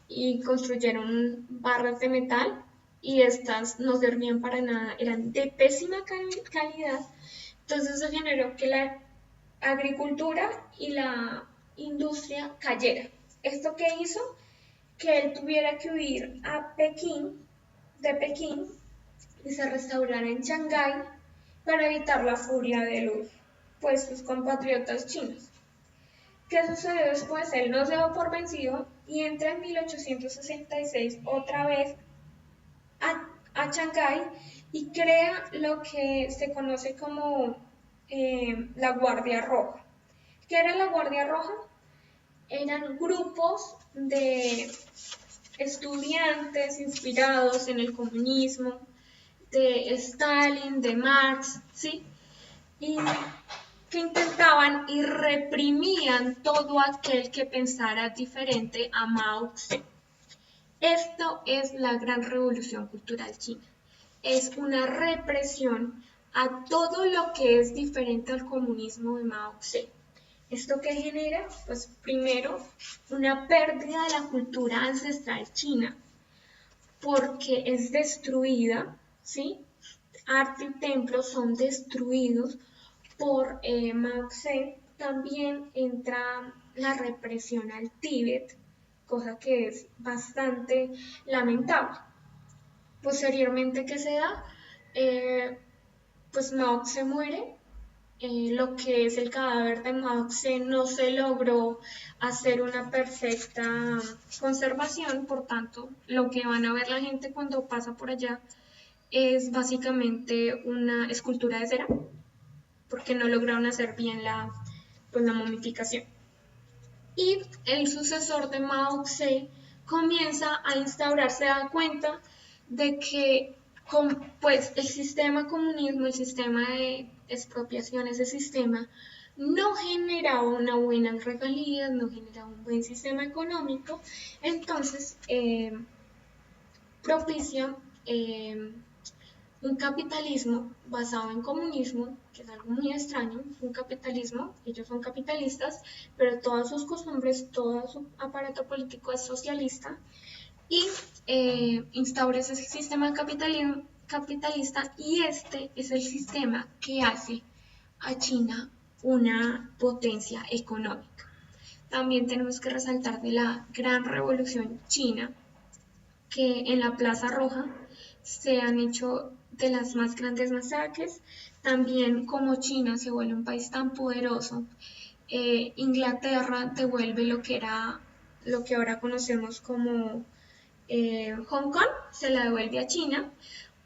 y construyeron barras de metal y estas no servían para nada, eran de pésima calidad. Entonces eso generó que la agricultura y la industria cayera. ¿Esto qué hizo? Que él tuviera que huir de Pekín, y se restaurara en Shanghái para evitar la furia de sus compatriotas chinos. ¿Qué sucedió después? Él no se dio por vencido y entra en 1866 otra vez a Shanghái y crea lo que se conoce como la Guardia Roja. ¿Qué era la Guardia Roja? Eran grupos de estudiantes inspirados en el comunismo, de Stalin, de Marx, ¿sí? Y que intentaban y reprimían todo aquel que pensara diferente a Mao Tse. Esto es la gran revolución cultural china. Es una represión a todo lo que es diferente al comunismo de Mao Tse. ¿Esto qué genera? Pues primero, una pérdida de la cultura ancestral china, porque es destruida, ¿sí? Arte y templos son destruidos por Mao Tse. También entra la represión al Tíbet, cosa que es bastante lamentable. Posteriormente, ¿qué se da? Pues Mao Tse muere. Lo que es el cadáver de Mao Tse no se logró hacer una perfecta conservación, por tanto, lo que van a ver la gente cuando pasa por allá es básicamente una escultura de cera, porque no lograron hacer bien la momificación. Y el sucesor de Mao Tse comienza a instaurar, se da cuenta de que pues el sistema comunismo, el sistema de expropiación, ese sistema no generaba una buena regalía, no generaba un buen sistema económico, entonces propicia un capitalismo basado en comunismo, que es algo muy extraño, un capitalismo, ellos son capitalistas, pero todas sus costumbres, todo su aparato político es socialista, y instaura ese sistema capitalista, y este es el sistema que hace a China una potencia económica. También tenemos que resaltar de la gran revolución china, que en la Plaza Roja se han hecho de las más grandes masacres. También, como China se vuelve un país tan poderoso, Inglaterra devuelve lo que ahora conocemos como Hong Kong, se la devuelve a China,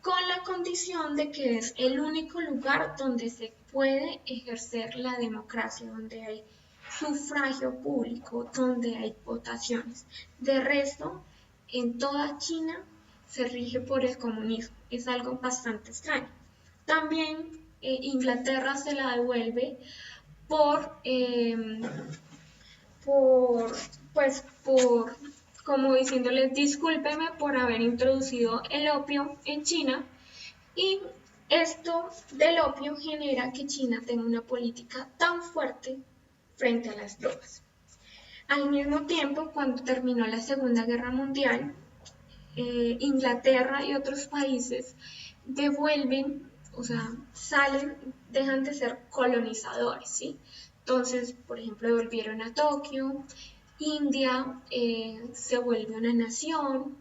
con la condición de que es el único lugar donde se puede ejercer la democracia, donde hay sufragio público, donde hay votaciones. De resto, en toda China se rige por el comunismo. Es algo bastante extraño. También Inglaterra se la devuelve como diciéndoles discúlpeme por haber introducido el opio en China, y Esto del opio genera que China tenga una política tan fuerte frente a las drogas. Al mismo tiempo, cuando terminó la Segunda Guerra Mundial, Inglaterra y otros países devuelven, o sea, salen, dejan de ser colonizadores, ¿sí? Entonces, por ejemplo, devolvieron a Tokio, India se vuelve una nación,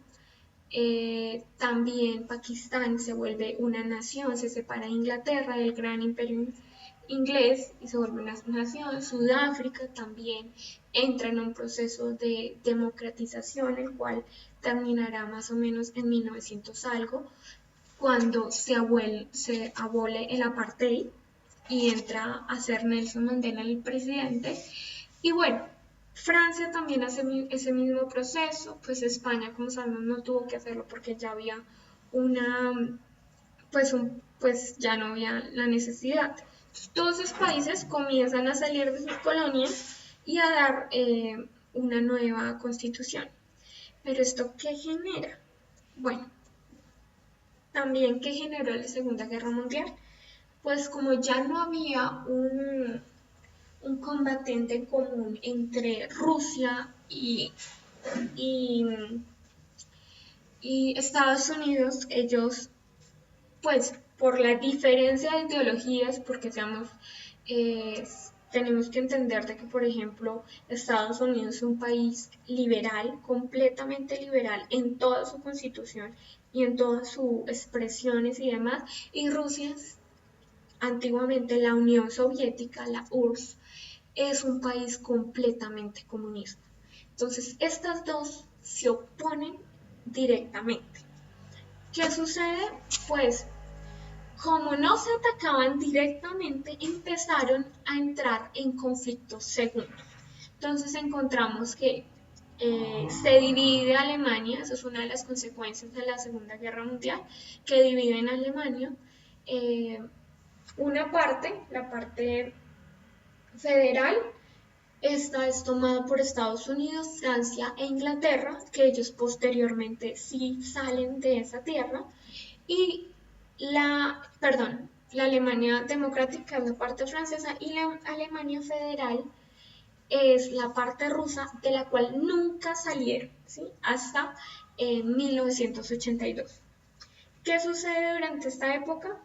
también Pakistán se vuelve una nación, se separa de Inglaterra del gran imperio inglés y se vuelve una nación. Sudáfrica también entra en un proceso de democratización, el cual terminará más o menos en 1900 algo, cuando se abole el apartheid y entra a ser Nelson Mandela el presidente. Y bueno, Francia también hace ese mismo proceso, pues España, como sabemos, no tuvo que hacerlo porque ya había una, pues ya no había la necesidad. Entonces, todos esos países comienzan a salir de sus colonias y a dar una nueva constitución. Pero ¿esto qué genera? Bueno, también ¿qué generó la Segunda Guerra Mundial? Pues como ya no había un combatiente común entre Rusia y, y Estados Unidos, ellos, pues por la diferencia de ideologías, porque seamos, tenemos que entender de que, por ejemplo, Estados Unidos es un país liberal, completamente liberal en toda su constitución y en todas sus expresiones y demás, y Rusia, antiguamente la Unión Soviética, la URSS, es un país completamente comunista. Entonces, estas dos se oponen directamente. ¿Qué sucede? Pues, como no se atacaban directamente, empezaron a entrar en conflictos segundos. Entonces, encontramos que se divide Alemania, eso es una de las consecuencias de la Segunda Guerra Mundial, que dividen Alemania. Una parte, la parte federal, esta es tomada por Estados Unidos, Francia e Inglaterra, que ellos posteriormente sí salen de esa tierra, y la Alemania democrática es la parte francesa y la Alemania federal es la parte rusa, de la cual nunca salieron, ¿sí? Hasta 1982. ¿Qué sucede durante esta época?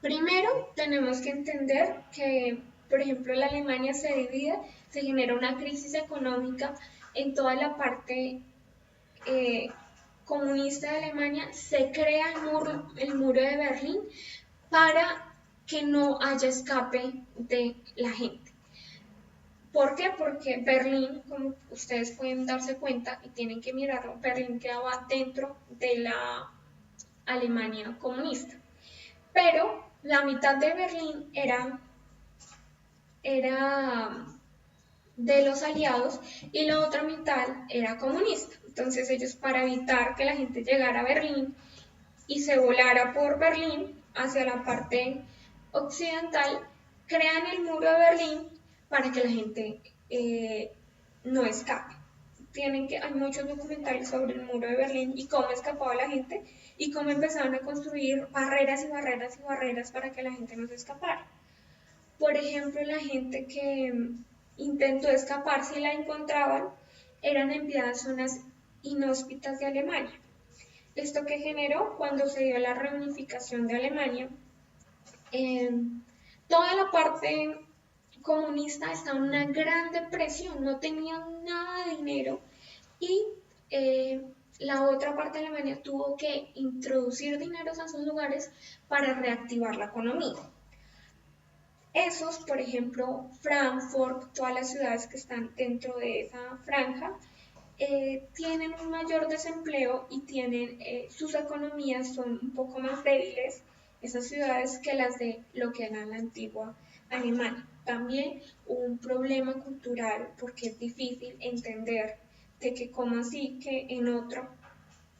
Primero, tenemos que entender que, por ejemplo, la Alemania se divide, se genera una crisis económica en toda la parte comunista de Alemania, se crea el muro de Berlín para que no haya escape de la gente. ¿Por qué? Porque Berlín, como ustedes pueden darse cuenta y tienen que mirarlo, Berlín quedaba dentro de la Alemania comunista. Pero la mitad de Berlín era de los aliados y la otra mitad era comunista. Entonces ellos, para evitar que la gente llegara a Berlín y se volara por Berlín hacia la parte occidental, crean el muro de Berlín para que la gente no escape. Hay muchos documentales sobre el muro de Berlín y cómo escapaba la gente y cómo empezaron a construir barreras y barreras y barreras para que la gente no se escapara. Por ejemplo, la gente que intentó escapar, si la encontraban, eran enviadas a zonas inhóspitas de Alemania. Esto que generó cuando se dio la reunificación de Alemania, toda la parte comunista estaba en una gran depresión, no tenían nada de dinero y la otra parte de Alemania tuvo que introducir dinero a esos lugares para reactivar la economía. Esos, por ejemplo, Frankfurt, todas las ciudades que están dentro de esa franja, tienen un mayor desempleo y tienen sus economías son un poco más débiles, esas ciudades, que las de lo que era la antigua Alemania. También un problema cultural porque es difícil entender de que como así que en otro,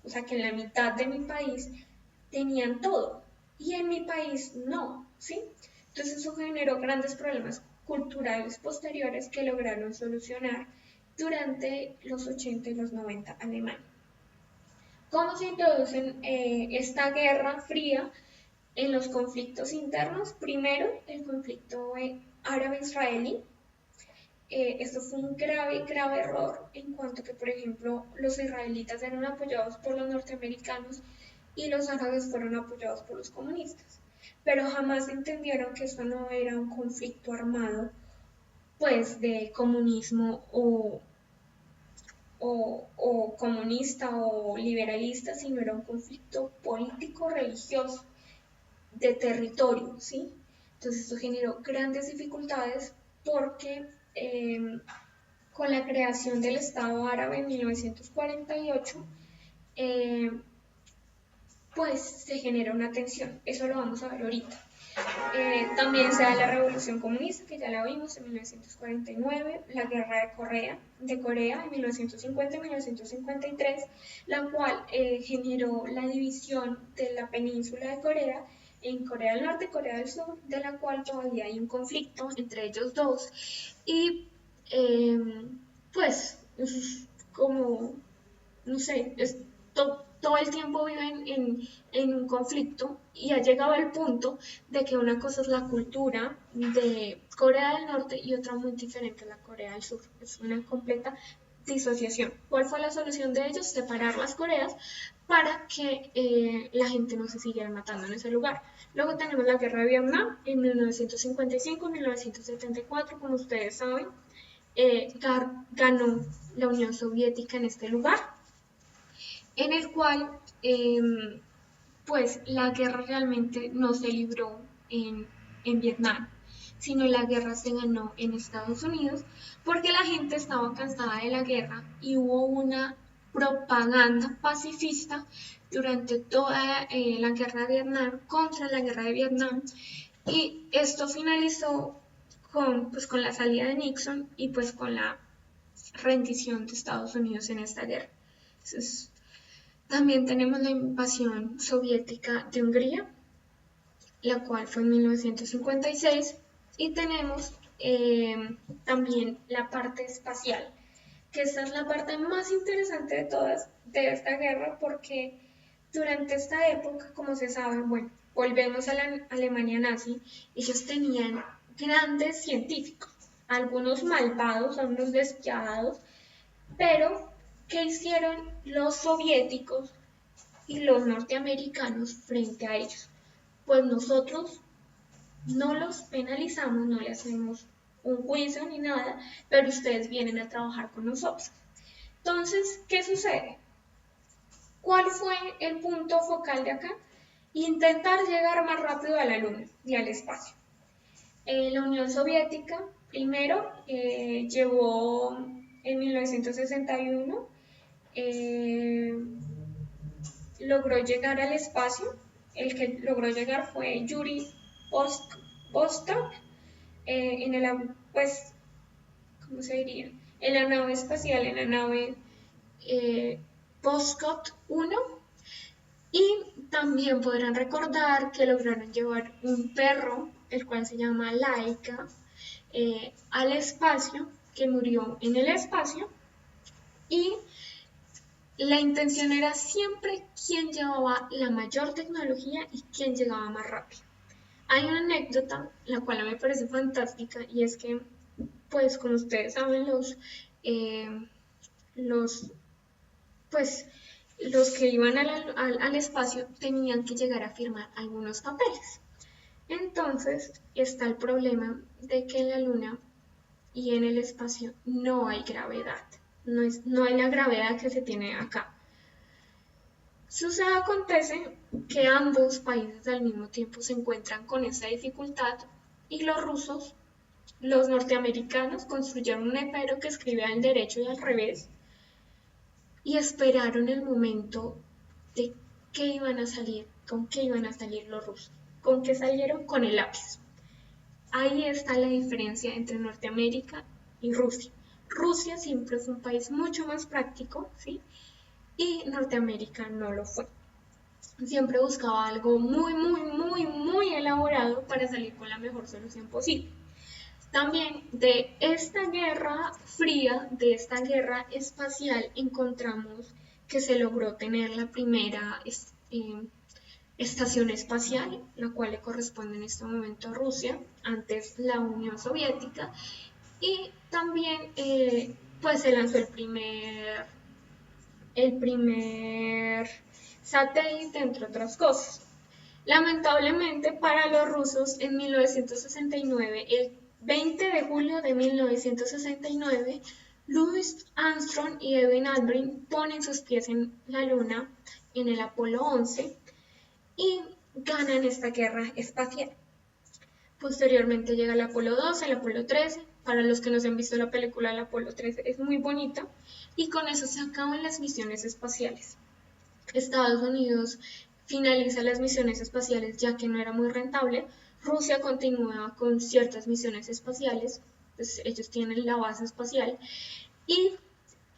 o sea que en la mitad de mi país tenían todo y en mi país no, ¿sí? Entonces eso generó grandes problemas culturales posteriores que lograron solucionar durante los 80 y los 90 Alemania. ¿Cómo se introduce esta guerra fría? en los conflictos internos. Primero, el conflicto árabe-israelí. Esto fue un grave error en cuanto que, por ejemplo, los israelitas eran apoyados por los norteamericanos y los árabes fueron apoyados por los comunistas. Pero jamás entendieron que esto no era un conflicto armado, pues, de comunismo o comunista o liberalista, sino era un conflicto político-religioso de territorio, ¿sí? Entonces esto generó grandes dificultades porque con la creación del Estado árabe en 1948, pues se genera una tensión. Eso lo vamos a ver ahorita. También se da la Revolución Comunista, que ya la vimos en 1949, la Guerra de Corea en 1950 y 1953, la cual generó la división de la península de Corea en Corea del Norte y Corea del Sur, de la cual todavía hay un conflicto entre ellos dos. Y pues, como, no sé, todo el tiempo viven en un conflicto y ha llegado el punto de que una cosa es la cultura de Corea del Norte y otra muy diferente la Corea del Sur. Es una completa disociación. ¿Cuál fue la solución de ellos? Separar las Coreas para que la gente no se siguiera matando en ese lugar. Luego tenemos la Guerra de Vietnam en 1955 y 1974, como ustedes saben. Ganó la Unión Soviética en este lugar, en el cual pues la guerra realmente no se libró en Vietnam, sino la guerra se ganó en Estados Unidos porque la gente estaba cansada de la guerra y hubo una propaganda pacifista durante toda la guerra de Vietnam, contra la guerra de Vietnam, y esto finalizó con la salida de Nixon y pues con la rendición de Estados Unidos en esta guerra. Entonces, también tenemos la invasión soviética de Hungría, la cual fue en 1956, y tenemos también la parte espacial, que esta es la parte más interesante de todas de esta guerra, porque durante esta época, como se sabe, bueno, volvemos a la Alemania nazi, ellos tenían grandes científicos, algunos malvados, algunos despiadados, pero ¿qué hicieron los soviéticos y los norteamericanos frente a ellos? Pues nosotros no los penalizamos, no le hacemos un juicio ni nada, pero ustedes vienen a trabajar con nosotros. Entonces, ¿qué sucede? ¿Cuál fue el punto focal de acá? Intentar llegar más rápido a la Luna y al espacio. La Unión Soviética primero llevó en 1961, logró llegar al espacio. El que logró llegar fue Yuri Vostok en el, pues, ¿cómo se diría? En la nave espacial, en la nave Voskhod 1. Y también podrán recordar que lograron llevar un perro, el cual se llama Laika, al espacio, que murió en el espacio, y la intención era siempre quién llevaba la mayor tecnología y quién llegaba más rápido. Hay una anécdota, la cual me parece fantástica, y es que, pues como ustedes saben, los que iban al espacio tenían que llegar a firmar algunos papeles. Entonces está el problema de que en la Luna y en el espacio no hay gravedad, no hay la gravedad que se tiene acá. Acontece que ambos países al mismo tiempo se encuentran con esa dificultad y los norteamericanos, construyeron un lepero que escribía al derecho y al revés y esperaron el momento de qué iban a salir, con qué iban a salir los rusos. ¿Con qué salieron? Con el lápiz. Ahí está la diferencia entre Norteamérica y Rusia. Rusia siempre fue un país mucho más práctico, ¿sí? Y Norteamérica no lo fue. Siempre buscaba algo muy elaborado para salir con la mejor solución posible. También de esta guerra fría, de esta guerra espacial, encontramos que se logró tener la primera estación espacial, la cual le corresponde en este momento a Rusia, antes la Unión Soviética, y también pues se lanzó el primer satélite, entre otras cosas. Lamentablemente para los rusos, en 1969, el 20 de julio de 1969, Louis Armstrong y Edwin Aldrin ponen sus pies en la Luna en el Apolo 11 y ganan esta guerra espacial. Posteriormente llega el Apolo 12, el Apolo 13. Para los que no se han visto la película del Apolo 13, es muy bonita. Y con eso se acaban las misiones espaciales. Estados Unidos finaliza las misiones espaciales ya que no era muy rentable. Rusia continúa con ciertas misiones espaciales, pues ellos tienen la base espacial. Y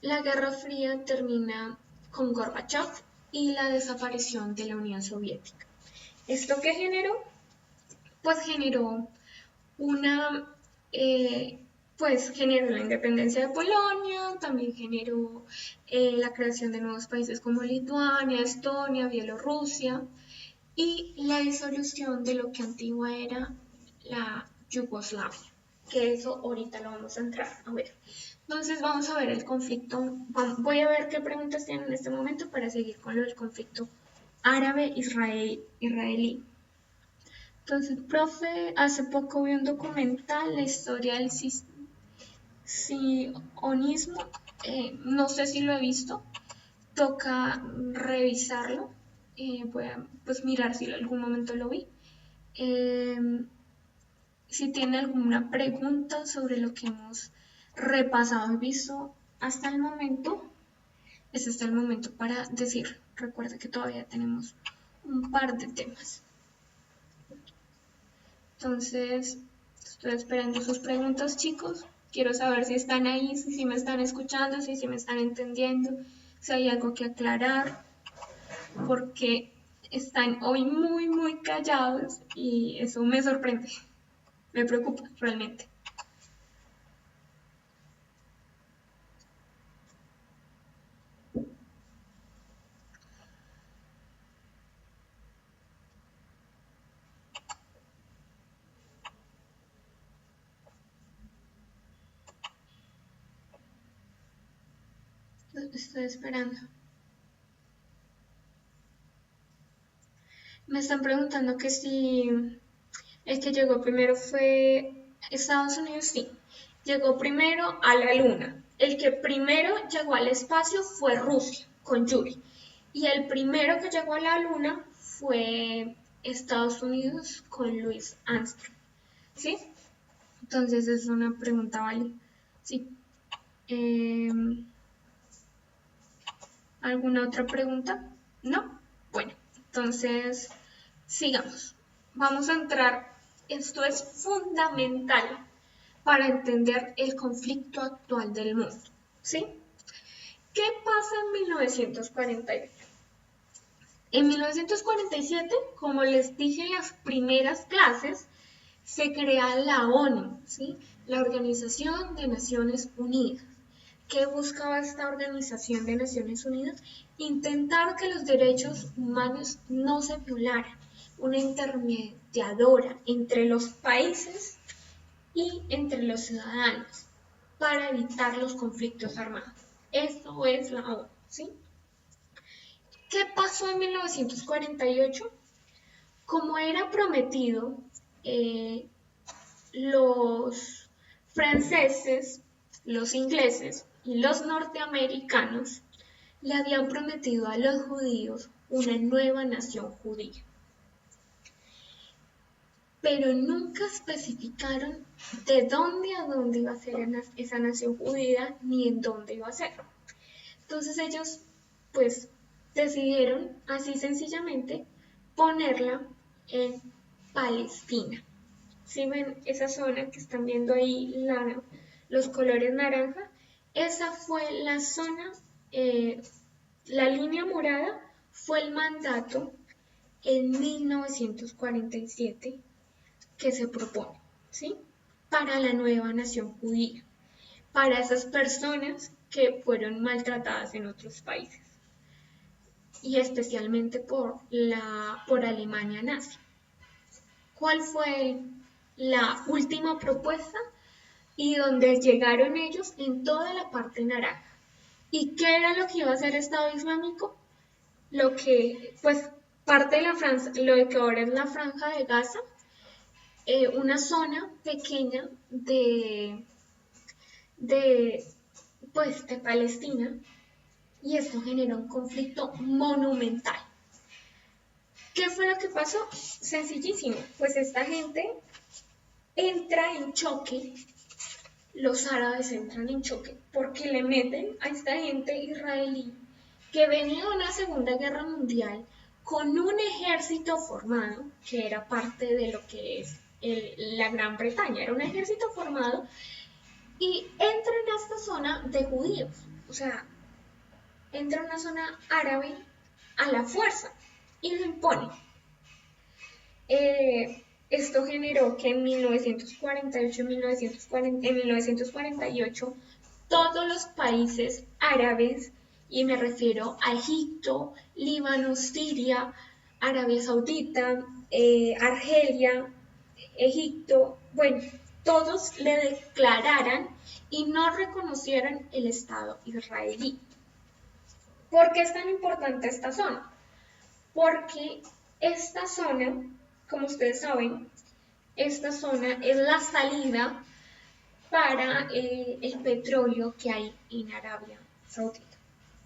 la Guerra Fría termina con Gorbachev y la desaparición de la Unión Soviética. ¿Esto qué generó? Pues generó una, generó la independencia de Polonia, también generó la creación de nuevos países como Lituania, Estonia, Bielorrusia y la disolución de lo que antigua era la Yugoslavia, que eso ahorita lo vamos a entrar a ver. Entonces vamos a ver el conflicto, voy a ver qué preguntas tienen en este momento para seguir con lo del conflicto árabe-israelí. Entonces, profe, hace poco vi un documental, la historia del sionismo, no sé si lo he visto, toca revisarlo, voy a pues, mirar si en algún momento lo vi. Si tiene alguna pregunta sobre lo que hemos repasado y visto hasta el momento, es hasta el momento para decir, recuerda que todavía tenemos un par de temas. Entonces, estoy esperando sus preguntas, chicos. Quiero saber si están ahí, si me están escuchando, si me están entendiendo, si hay algo que aclarar, porque están hoy muy, muy callados y eso me sorprende, me preocupa realmente. Estoy esperando. Me están preguntando que si el que llegó primero fue Estados Unidos, sí. Llegó primero a la Luna. El que primero llegó al espacio fue Rusia, con Yuri. Y el primero que llegó a la Luna fue Estados Unidos con Louis Armstrong. ¿Sí? Entonces es una pregunta válida. Sí. ¿Alguna otra pregunta? ¿No? Bueno, entonces sigamos. Vamos a entrar. Esto es fundamental para entender el conflicto actual del mundo. ¿Sí? ¿Qué pasa en 1948? En 1947, como les dije en las primeras clases, se crea la ONU, ¿sí? La Organización de Naciones Unidas. ¿Qué buscaba esta Organización de Naciones Unidas? Intentar que los derechos humanos no se violaran, una intermediadora entre los países y entre los ciudadanos para evitar los conflictos armados. Eso es la ONU, ¿sí? ¿Qué pasó en 1948? Como era prometido, los franceses, los ingleses y los norteamericanos le habían prometido a los judíos una nueva nación judía. Pero nunca especificaron de dónde a dónde iba a ser esa nación judía ni en dónde iba a ser. Entonces ellos pues decidieron así sencillamente ponerla en Palestina. Si ven esa zona que están viendo ahí, los colores naranja, esa fue la zona, la línea morada fue el mandato en 1947 que se propone, ¿sí? Para la nueva nación judía, para esas personas que fueron maltratadas en otros países. y especialmente por Alemania nazi. ¿Cuál fue la última propuesta? Y donde llegaron ellos en toda la parte naranja. ¿Y qué era lo que iba a hacer el Estado Islámico? Lo que, pues, parte de la franja, lo que ahora es la Franja de Gaza, una zona pequeña de, pues, de Palestina, y esto generó un conflicto monumental. ¿Qué fue lo que pasó? Sencillísimo, pues esta gente entra en choque, los árabes entran en choque porque le meten a esta gente israelí que venía de una Segunda Guerra Mundial con un ejército formado, que era parte de lo que es la Gran Bretaña, era un ejército formado, y entra en esta zona de judíos, o sea, entra en una zona árabe a la fuerza y lo impone. Esto generó que en 1948, en 1948, todos los países árabes, y me refiero a Egipto, Líbano, Siria, Arabia Saudita, Argelia, Egipto, bueno, todos le declararan y no reconocieran el Estado israelí. ¿Por qué es tan importante esta zona? Porque esta zona, como ustedes saben, esta zona es la salida para el petróleo que hay en Arabia Saudita.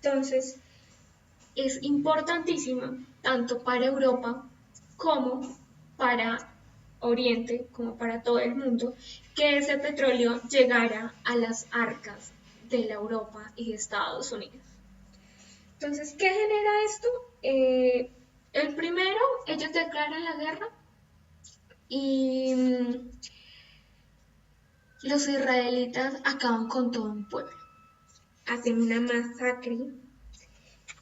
Entonces, es importantísima tanto para Europa como para Oriente, como para todo el mundo, que ese petróleo llegara a las arcas de la Europa y de Estados Unidos. Entonces, ¿qué genera esto? El primero, ellos declaran la guerra y los israelitas acaban con todo un pueblo. Hacen una masacre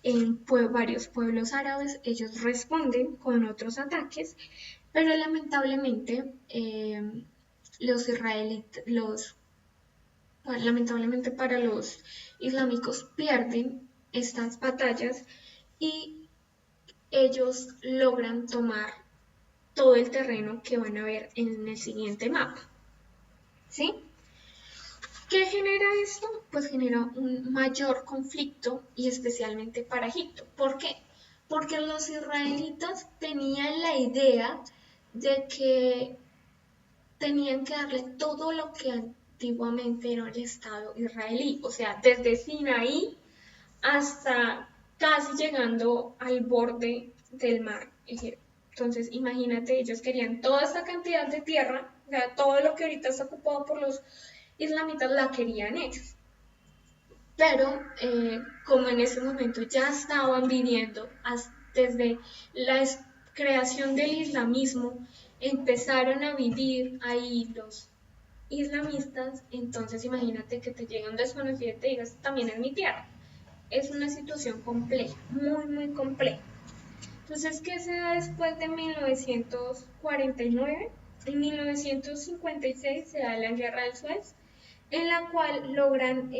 en varios pueblos árabes, ellos responden con otros ataques, pero lamentablemente lamentablemente para los islámicos pierden estas batallas y ellos logran tomar todo el terreno que van a ver en el siguiente mapa. ¿Sí? ¿Qué genera esto? Pues genera un mayor conflicto y especialmente para Egipto. ¿Por qué? Porque los israelitas tenían la idea de que tenían que darle todo lo que antiguamente era el Estado israelí, o sea, desde Sinaí hasta casi llegando al borde del mar Egeo. Entonces, imagínate, ellos querían toda esta cantidad de tierra, o sea, todo lo que ahorita está ocupado por los islamitas la querían ellos. Pero como en ese momento ya estaban viviendo desde la creación del islamismo, empezaron a vivir ahí los islamistas, entonces imagínate que te llega un desconocido y te digas, también es mi tierra. Es una situación compleja, muy, muy compleja. Entonces, ¿qué se da después de 1949? En 1956 se da la Guerra del Suez, en la cual logran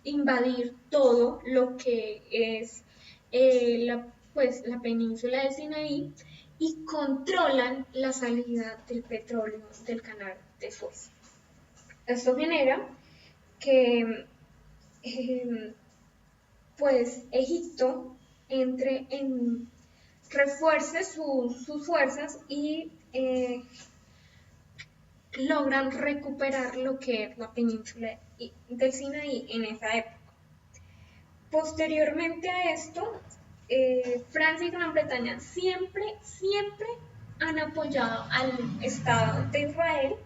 invadir todo lo que es la península de Sinaí y controlan la salida del petróleo del canal de Suez. Esto genera que pues Egipto refuerce sus fuerzas y logran recuperar lo que es la península del Sinaí en esa época. Posteriormente a esto, Francia y Gran Bretaña siempre han apoyado al Estado de Israel,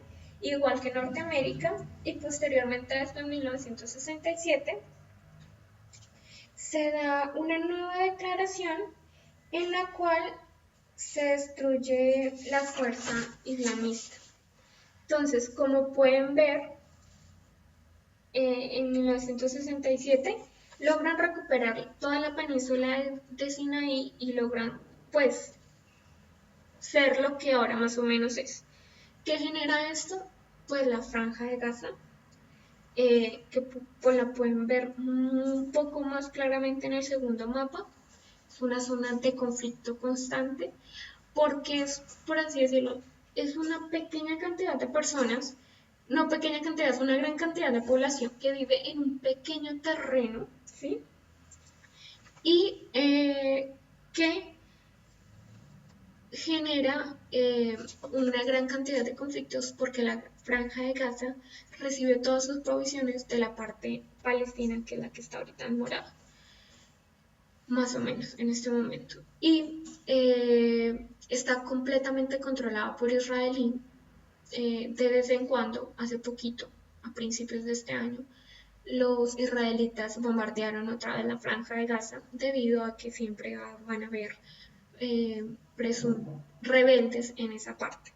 igual que Norteamérica, y posteriormente a esto, en 1967, se da una nueva declaración en la cual se destruye la fuerza islamista. Entonces, como pueden ver, en 1967 logran recuperar toda la península de Sinaí y logran, pues, ser lo que ahora más o menos es. ¿Qué genera esto? Pues la Franja de Gaza, que pues la pueden ver un poco más claramente en el segundo mapa, es una zona de conflicto constante, porque es, por así decirlo, es una pequeña cantidad de personas, no pequeña cantidad, es una gran cantidad de población que vive en un pequeño terreno, ¿sí? Y que genera una gran cantidad de conflictos porque la Franja de Gaza recibe todas sus provisiones de la parte palestina, que es la que está ahorita en morado, más o menos en este momento. Y está completamente controlada por israelí. De vez en cuando, hace poquito, a principios de este año, los israelitas bombardearon otra vez la Franja de Gaza debido a que siempre van a haber rebeldes en esa parte.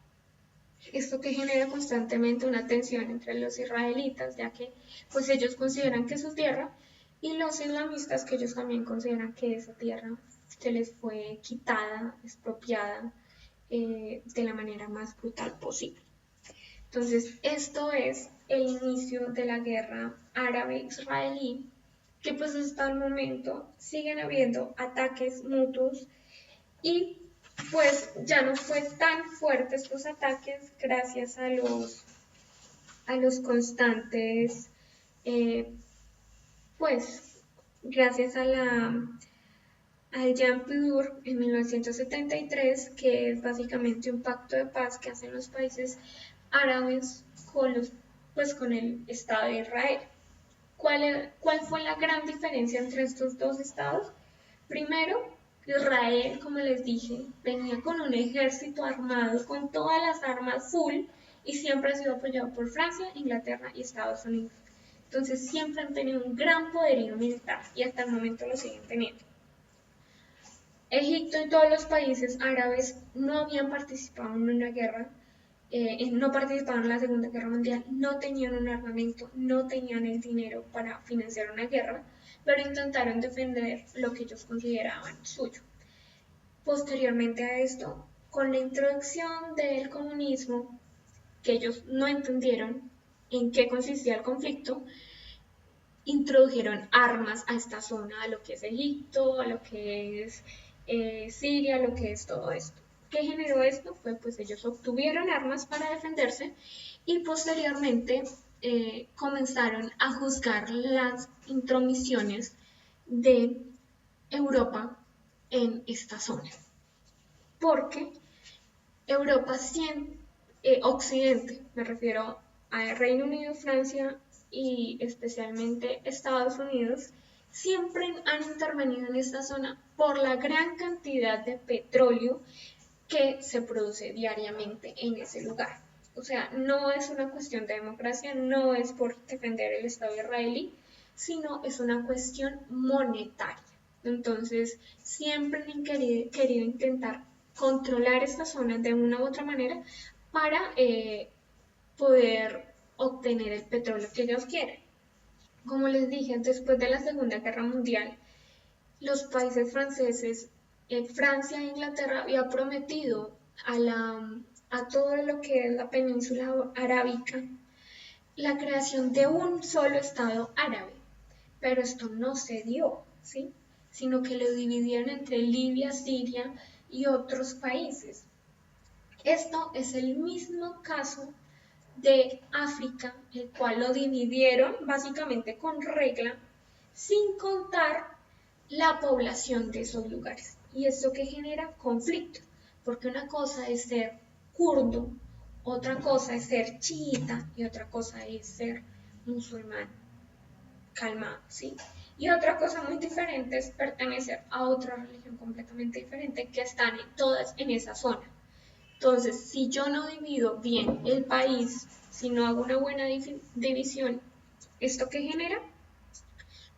Esto que genera constantemente una tensión entre los israelitas, ya que pues ellos consideran que es su tierra, y los islamistas, que ellos también consideran que esa tierra se les fue quitada, expropiada de la manera más brutal posible. Entonces, esto es el inicio de la guerra árabe-israelí, que pues hasta el momento siguen habiendo ataques mutuos y pues ya no fue tan fuerte estos ataques gracias a los constantes, pues gracias a al Yom Kippur en 1973, que es básicamente un pacto de paz que hacen los países árabes con el Estado de Israel. ¿Cuál fue la gran diferencia entre estos dos estados? Primero, Israel, como les dije, venía con un ejército armado, con todas las armas full, y siempre ha sido apoyado por Francia, Inglaterra y Estados Unidos. Entonces siempre han tenido un gran poderío militar y hasta el momento lo siguen teniendo. Egipto y todos los países árabes no habían participado en una guerra, no participaron en la Segunda Guerra Mundial, no tenían un armamento, no tenían el dinero para financiar una guerra, pero intentaron defender lo que ellos consideraban suyo. Posteriormente a esto, con la introducción del comunismo, que ellos no entendieron en qué consistía el conflicto, introdujeron armas a esta zona, a lo que es Egipto, a lo que es Siria, lo que es todo esto. ¿Qué generó esto? Fue pues ellos obtuvieron armas para defenderse y posteriormente comenzaron a juzgar las intromisiones de Europa en esta zona. Porque Europa, Occidente, me refiero a Reino Unido, Francia y especialmente Estados Unidos, siempre han intervenido en esta zona por la gran cantidad de petróleo que se produce diariamente en ese lugar. O sea, no es una cuestión de democracia, no es por defender el Estado israelí, sino es una cuestión monetaria. Entonces, siempre han querido intentar controlar esta zona de una u otra manera para poder obtener el petróleo que ellos quieren. Como les dije, después de la Segunda Guerra Mundial, los países franceses, Francia e Inglaterra había prometido a todo lo que es la península arábica la creación de un solo Estado árabe, pero esto no se dio, ¿sí? Sino que lo dividieron entre Libia, Siria y otros países. Esto es el mismo caso de África, el cual lo dividieron básicamente con regla, sin contar la población de esos lugares. Y esto que genera conflicto, porque una cosa es ser kurdo, otra cosa es ser chiita y otra cosa es ser musulmán calmado, ¿sí? Y otra cosa muy diferente es pertenecer a otra religión completamente diferente que están todas en esa zona. Entonces, si yo no divido bien el país, si no hago una buena división, ¿esto qué genera?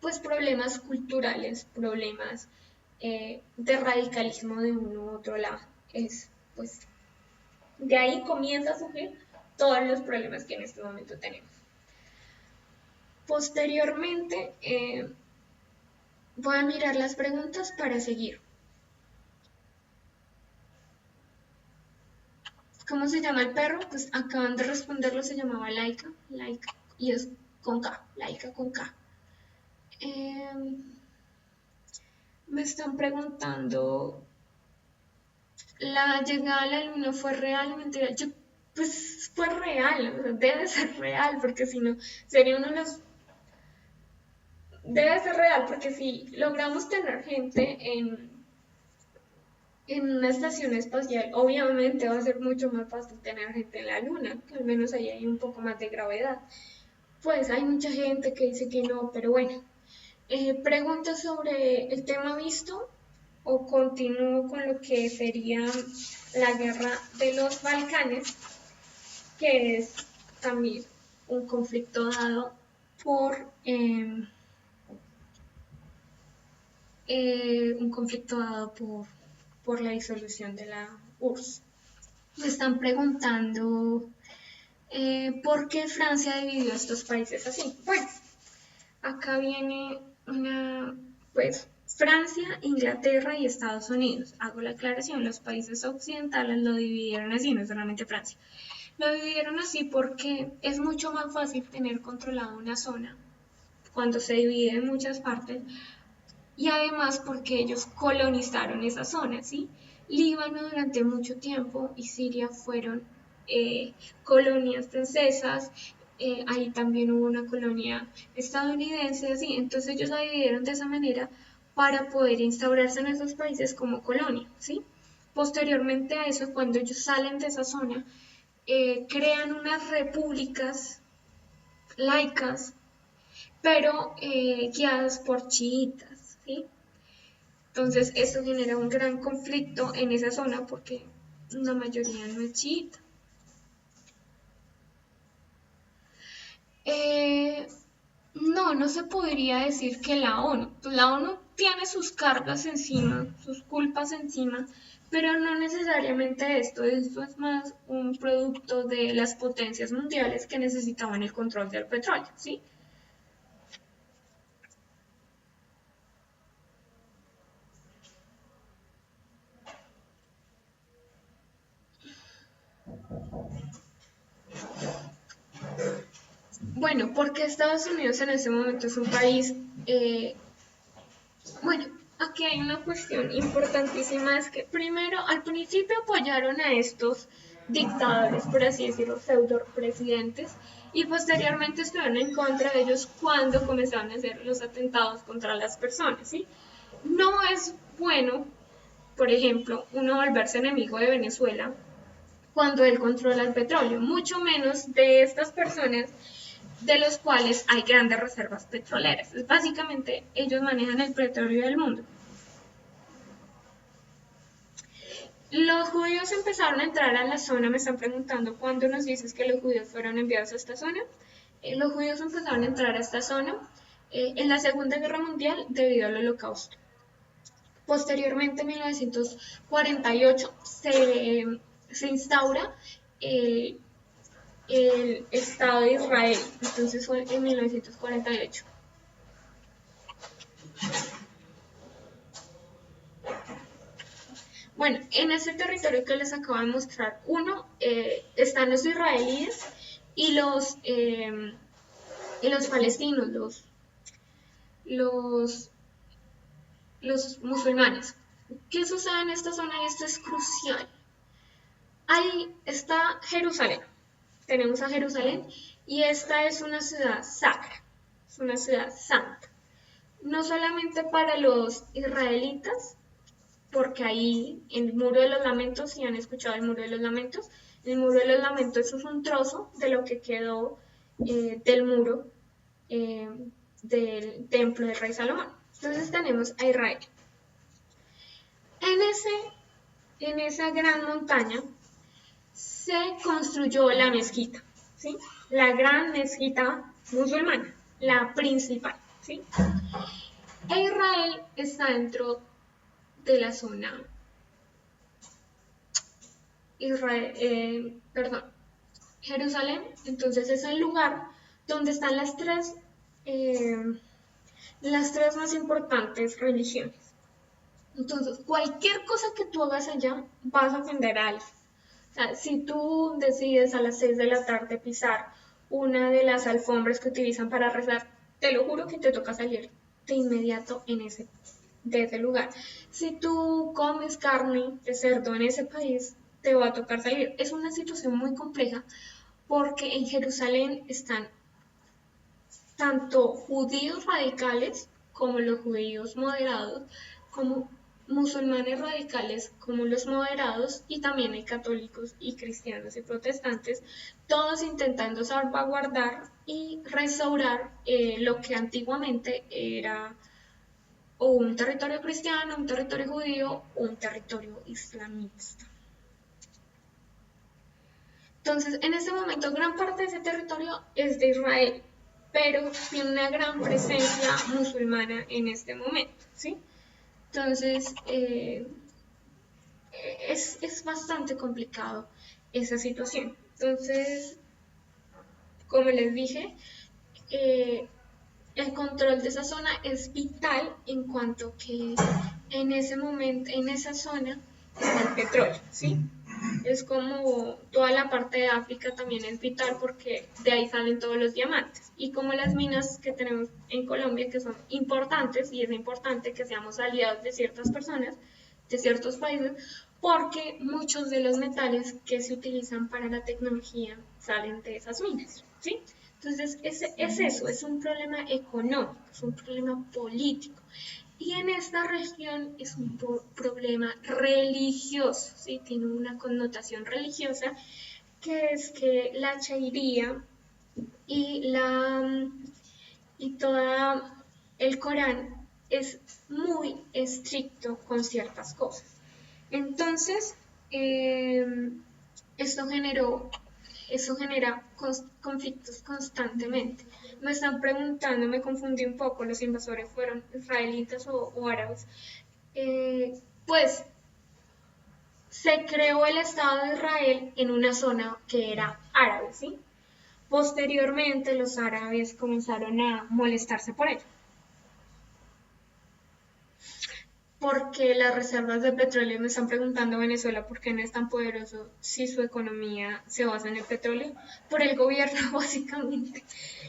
Pues problemas culturales, problemas de radicalismo de uno u otro lado. Pues, de ahí comienza a surgir todos los problemas que en este momento tenemos. Posteriormente, voy a mirar las preguntas para seguir. ¿Cómo se llama el perro? Pues acaban de responderlo, se llamaba Laika, y es con K, Laika con K. Me están preguntando, ¿la llegada a la luna fue real o mentira? Pues fue real, o sea, debe ser real, porque si no, sería uno de los... Debe ser real, porque si logramos tener gente en una estación espacial, obviamente va a ser mucho más fácil tener gente en la luna, que al menos ahí hay un poco más de gravedad. Pues hay mucha gente que dice que no, pero bueno. Preguntas sobre el tema visto o continúo con lo que sería la guerra de los Balcanes, que es también un conflicto dado por por la disolución de la URSS. Me están preguntando por qué Francia dividió a estos países así. Bueno, acá viene pues Francia, Inglaterra y Estados Unidos. Hago la aclaración, los países occidentales lo dividieron así, no solamente Francia. Lo dividieron así porque es mucho más fácil tener controlada una zona cuando se divide en muchas partes y además porque ellos colonizaron esa zona, ¿sí? Líbano durante mucho tiempo y Siria fueron colonias francesas, ahí también hubo una colonia estadounidense, así, entonces ellos la dividieron de esa manera para poder instaurarse en esos países como colonia, ¿sí? Posteriormente a eso, cuando ellos salen de esa zona, crean unas repúblicas laicas, pero guiadas por chiitas, ¿sí? Entonces eso genera un gran conflicto en esa zona porque la mayoría no es chiita. No se podría decir que la ONU. Pues la ONU tiene sus cargas encima, sus culpas encima, pero no necesariamente esto es más un producto de las potencias mundiales que necesitaban el control del petróleo, ¿sí? Bueno, porque Estados Unidos en este momento es un país, bueno, aquí hay una cuestión importantísima, es que primero, al principio apoyaron a estos dictadores, por así decirlo, pseudo presidentes, y posteriormente estuvieron en contra de ellos cuando comenzaron a hacer los atentados contra las personas, ¿sí? No es bueno, por ejemplo, uno volverse enemigo de Venezuela cuando él controla el petróleo, mucho menos de estas personas de los cuales hay grandes reservas petroleras. Básicamente, ellos manejan el petróleo del mundo. Los judíos empezaron a entrar a la zona, me están preguntando cuándo nos dices que los judíos fueron enviados a esta zona. Los judíos empezaron a entrar a esta zona en la Segunda Guerra Mundial debido al Holocausto. Posteriormente, en 1948, se instaura el Estado de Israel, entonces fue en 1948. Bueno, en este territorio que les acabo de mostrar, están los israelíes y los palestinos, los musulmanes. ¿Qué sucede en esta zona? Y esto es crucial. Ahí está Jerusalén. Tenemos a Jerusalén y esta es una ciudad sacra, es una ciudad santa. No solamente para los israelitas, porque ahí en el Muro de los Lamentos, si han escuchado el Muro de los Lamentos, el Muro de los Lamentos es un trozo de lo que quedó del muro del templo del rey Salomón. Entonces tenemos a Israel. En esa gran montaña se construyó la mezquita, ¿sí? La gran mezquita musulmana, la principal, ¿sí? E Israel está dentro de la zona Jerusalén, entonces es el lugar donde están las tres más importantes religiones. Entonces, cualquier cosa que tú hagas allá, vas a ofender a alguien. O sea, si tú decides a las 6 de la tarde pisar una de las alfombras que utilizan para rezar, te lo juro que te toca salir de inmediato en ese de ese lugar. Si tú comes carne de cerdo en ese país, te va a tocar salir. Es una situación muy compleja porque en Jerusalén están tanto judíos radicales como los judíos moderados, como musulmanes radicales como los moderados, y también hay católicos y cristianos y protestantes, todos intentando salvaguardar y restaurar lo que antiguamente era o un territorio cristiano, un territorio judío o un territorio islamista. Entonces, en este momento, gran parte de ese territorio es de Israel, pero tiene una gran presencia musulmana en este momento, ¿sí? Entonces, es bastante complicado esa situación. Entonces, como les dije, el control de esa zona es vital en cuanto que en ese momento, en esa zona, está el petróleo, ¿sí? Es como toda la parte de África también es vital porque de ahí salen todos los diamantes. Y como las minas que tenemos en Colombia, que son importantes, y es importante que seamos aliados de ciertas personas, de ciertos países, porque muchos de los metales que se utilizan para la tecnología salen de esas minas, ¿sí? Entonces, es eso, es un problema económico, es un problema político. Y en esta región es un problema religioso, ¿sí? Tiene una connotación religiosa, que es que la chairía y, y toda el Corán es muy estricto con ciertas cosas. Entonces, esto genera conflictos constantemente. Me están preguntando, me confundí un poco, los invasores fueron israelitas o árabes. Pues se creó el Estado de Israel en una zona que era árabe, ¿sí? Posteriormente los árabes comenzaron a molestarse por ello, porque las reservas de petróleo, me están preguntando Venezuela por qué no es tan poderoso si su economía se basa en el petróleo, por el gobierno básicamente.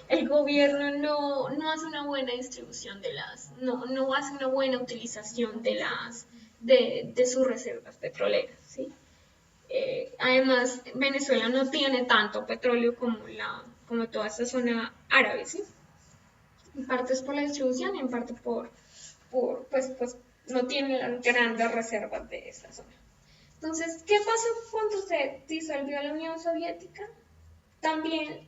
El gobierno no hace una buena distribución no hace una buena utilización de sus reservas petroleras, ¿sí? Además, Venezuela no tiene tanto petróleo como toda esta zona árabe, ¿sí? En parte es por la distribución y en parte pues no tiene las grandes reservas de esta zona. Entonces, ¿qué pasó cuando se disolvió la Unión Soviética? También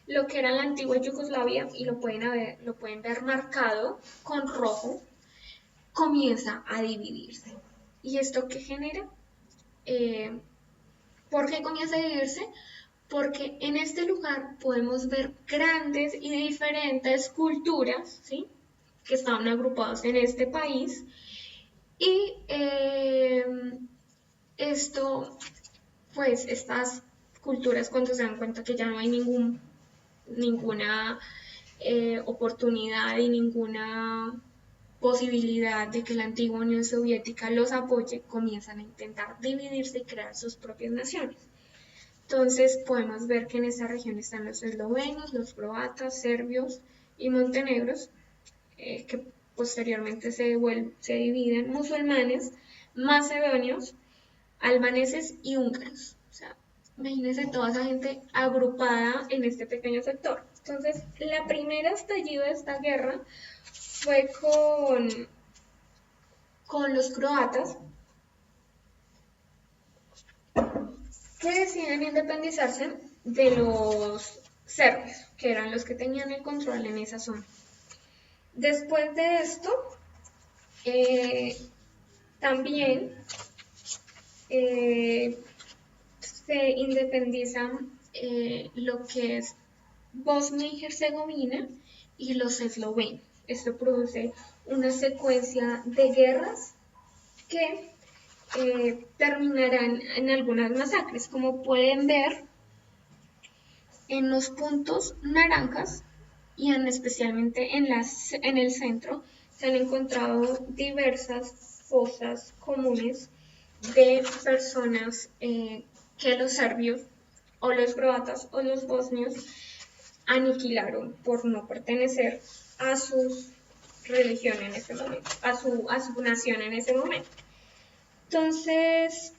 lo que era la antigua Yugoslavia, y lo pueden ver marcado con rojo, comienza a dividirse. ¿Y esto qué genera? ¿Por qué comienza a dividirse? Porque en este lugar podemos ver grandes y diferentes culturas, ¿sí? Que estaban agrupadas en este país, y pues estas culturas, cuando se dan cuenta que ya no hay ninguna oportunidad y ninguna posibilidad de que la antigua Unión Soviética los apoye, comienzan a intentar dividirse y crear sus propias naciones. Entonces podemos ver que en esta región están los eslovenos, los croatas, serbios y montenegros, que posteriormente se dividen, musulmanes, macedonios, albaneses y húngaros. O sea, imagínense toda esa gente agrupada en este pequeño sector. Entonces, la primera estallido de esta guerra fue con los croatas, que deciden independizarse de los serbios, que eran los que tenían el control en esa zona. Después de esto, también se independizan lo que es Bosnia y Herzegovina y los eslovenos. Esto produce una secuencia de guerras que terminarán en algunas masacres. Como pueden ver, en los puntos naranjas y especialmente en el centro se han encontrado diversas fosas comunes de personas que los serbios o los croatas o los bosnios aniquilaron por no pertenecer a sus religión en ese momento, a su nación en ese momento. Entonces,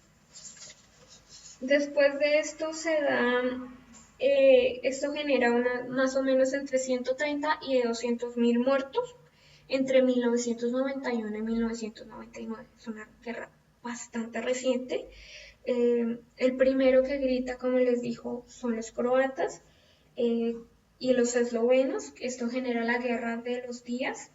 después de esto esto genera más o menos entre 130 y 200.000 muertos entre 1991 y 1999. Es una guerra bastante reciente. El primero que grita, como les dijo, son los croatas y los eslovenos. Esto genera la guerra de los 10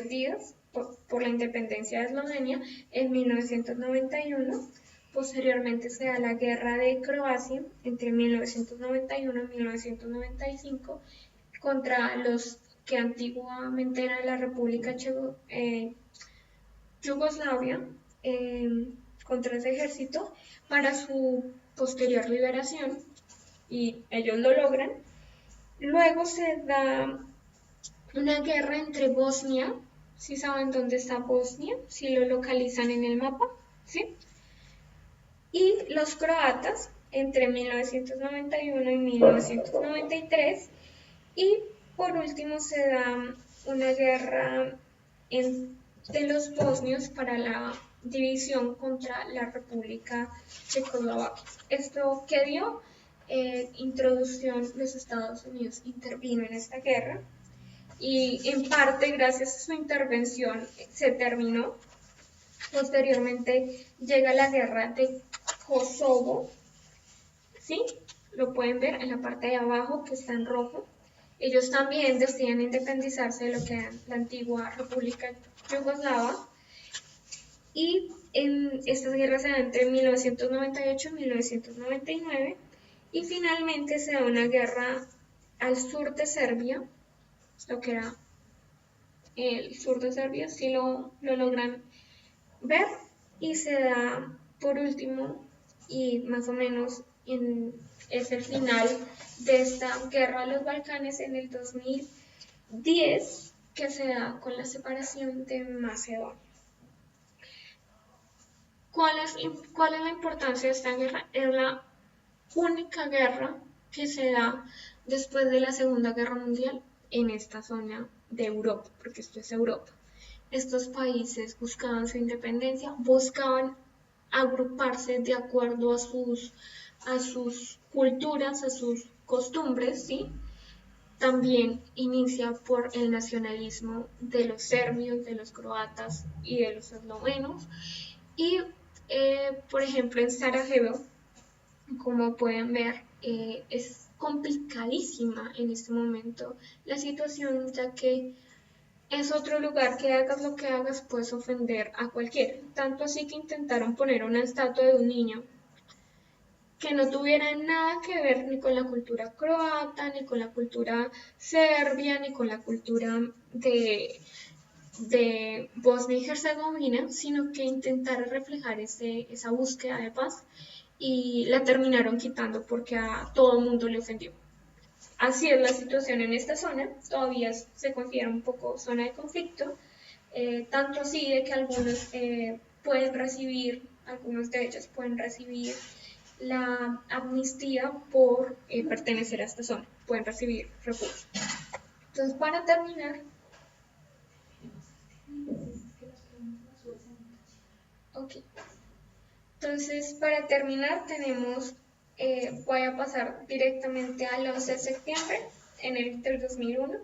días por la independencia de Eslovenia en 1991. Posteriormente se da la guerra de Croacia entre 1991 y 1995 contra los que antiguamente era la República Yugoslavia, contra ese ejército para su posterior liberación, y ellos lo logran. Luego se da una guerra entre Bosnia, si saben dónde está Bosnia, si lo localizan en el mapa, ¿sí? Y los croatas entre 1991 y 1993, y por último se da una guerra de los bosnios para la división contra la República Checoslovaquia. ¿Esto qué dio? Introducción, los Estados Unidos intervino en esta guerra y en parte gracias a su intervención se terminó. Posteriormente llega la guerra de Kosovo, ¿sí? Lo pueden ver en la parte de abajo que está en rojo. Ellos también deciden independizarse de lo que era la antigua República Yugoslava, y en estas guerras se dan entre 1998 y 1999, y finalmente se da una guerra al sur de Serbia, lo que era el sur de Serbia, si lo logran ver, y se da por último y más o menos es el final de esta guerra a los Balcanes en el 2010, que se da con la separación de Macedonia. ¿Cuál es la importancia de esta guerra? Es la única guerra que se da después de la Segunda Guerra Mundial en esta zona de Europa, porque esto es Europa. Estos países buscaban su independencia, buscaban agruparse de acuerdo a sus culturas, a sus costumbres, ¿sí? También inicia por el nacionalismo de los serbios, de los croatas y de los eslovenos. Y, por ejemplo, en Sarajevo, como pueden ver, es complicadísima en este momento la situación, ya que es otro lugar que hagas lo que hagas puedes ofender a cualquiera. Tanto así que intentaron poner una estatua de un niño que no tuviera nada que ver ni con la cultura croata, ni con la cultura serbia, ni con la cultura de Bosnia y Herzegovina, sino que intentara reflejar esa búsqueda de paz, y la terminaron quitando porque a todo el mundo le ofendió. Así es la situación en esta zona, todavía se considera un poco zona de conflicto, tanto así de que algunos de ellos pueden recibir la amnistía por pertenecer a esta zona, pueden recibir refugio. Entonces, para terminar, tenemos, voy a pasar directamente al 11 de septiembre del 2001,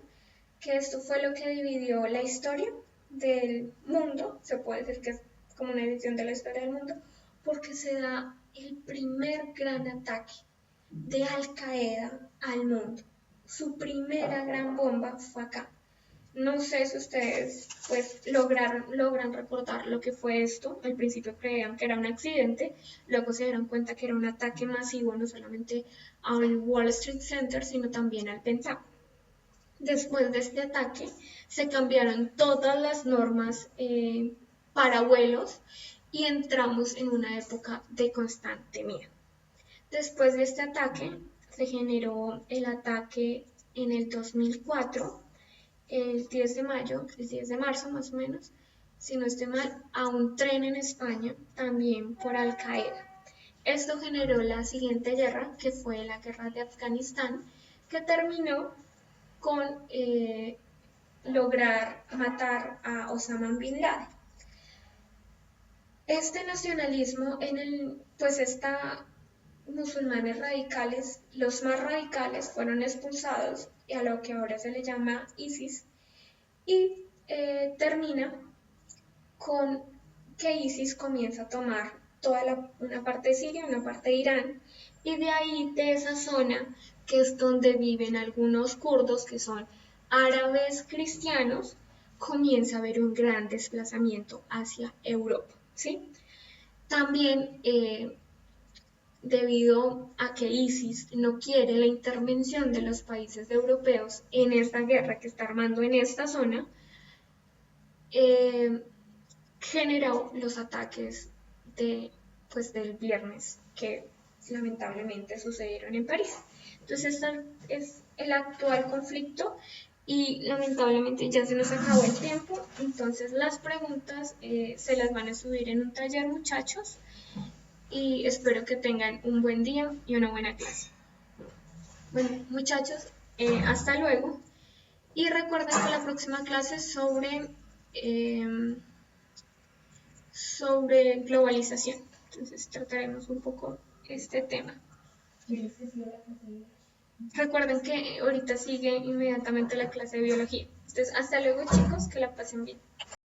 que esto fue lo que dividió la historia del mundo, se puede decir que es como una edición de la historia del mundo, porque se da el primer gran ataque de Al Qaeda al mundo. Su primera gran bomba fue acá. No sé si ustedes pues logran recordar lo que fue esto. Al principio creían que era un accidente, luego se dieron cuenta que era un ataque masivo, no solamente al Wall Street Center, sino también al Pentágono. Después de este ataque se cambiaron todas las normas para vuelos y entramos en una época de constante miedo. Después de este ataque se generó el ataque en el 2004, el 10 de marzo más o menos, si no estoy mal, a un tren en España, también por Al Qaeda. Esto generó la siguiente guerra, que fue la guerra de Afganistán, que terminó con lograr matar a Osama Bin Laden. Este nacionalismo pues está musulmanes radicales, los más radicales fueron expulsados a lo que ahora se le llama ISIS, y termina con que ISIS comienza a tomar una parte de Siria, una parte de Irán, y de ahí, de esa zona, que es donde viven algunos kurdos, que son árabes cristianos, comienza a haber un gran desplazamiento hacia Europa, ¿sí? También, debido a que ISIS no quiere la intervención de los países europeos en esta guerra que está armando en esta zona, generó los ataques pues, del viernes que lamentablemente sucedieron en París. Entonces, este es el actual conflicto y lamentablemente ya se nos acabó el tiempo. Entonces, las preguntas se las van a subir en un taller, muchachos, y espero que tengan un buen día y una buena clase. Bueno, muchachos, hasta luego. Y recuerden que la próxima clase es sobre globalización. Entonces trataremos un poco este tema. Recuerden que ahorita sigue inmediatamente la clase de biología. Entonces, hasta luego, chicos, que la pasen bien.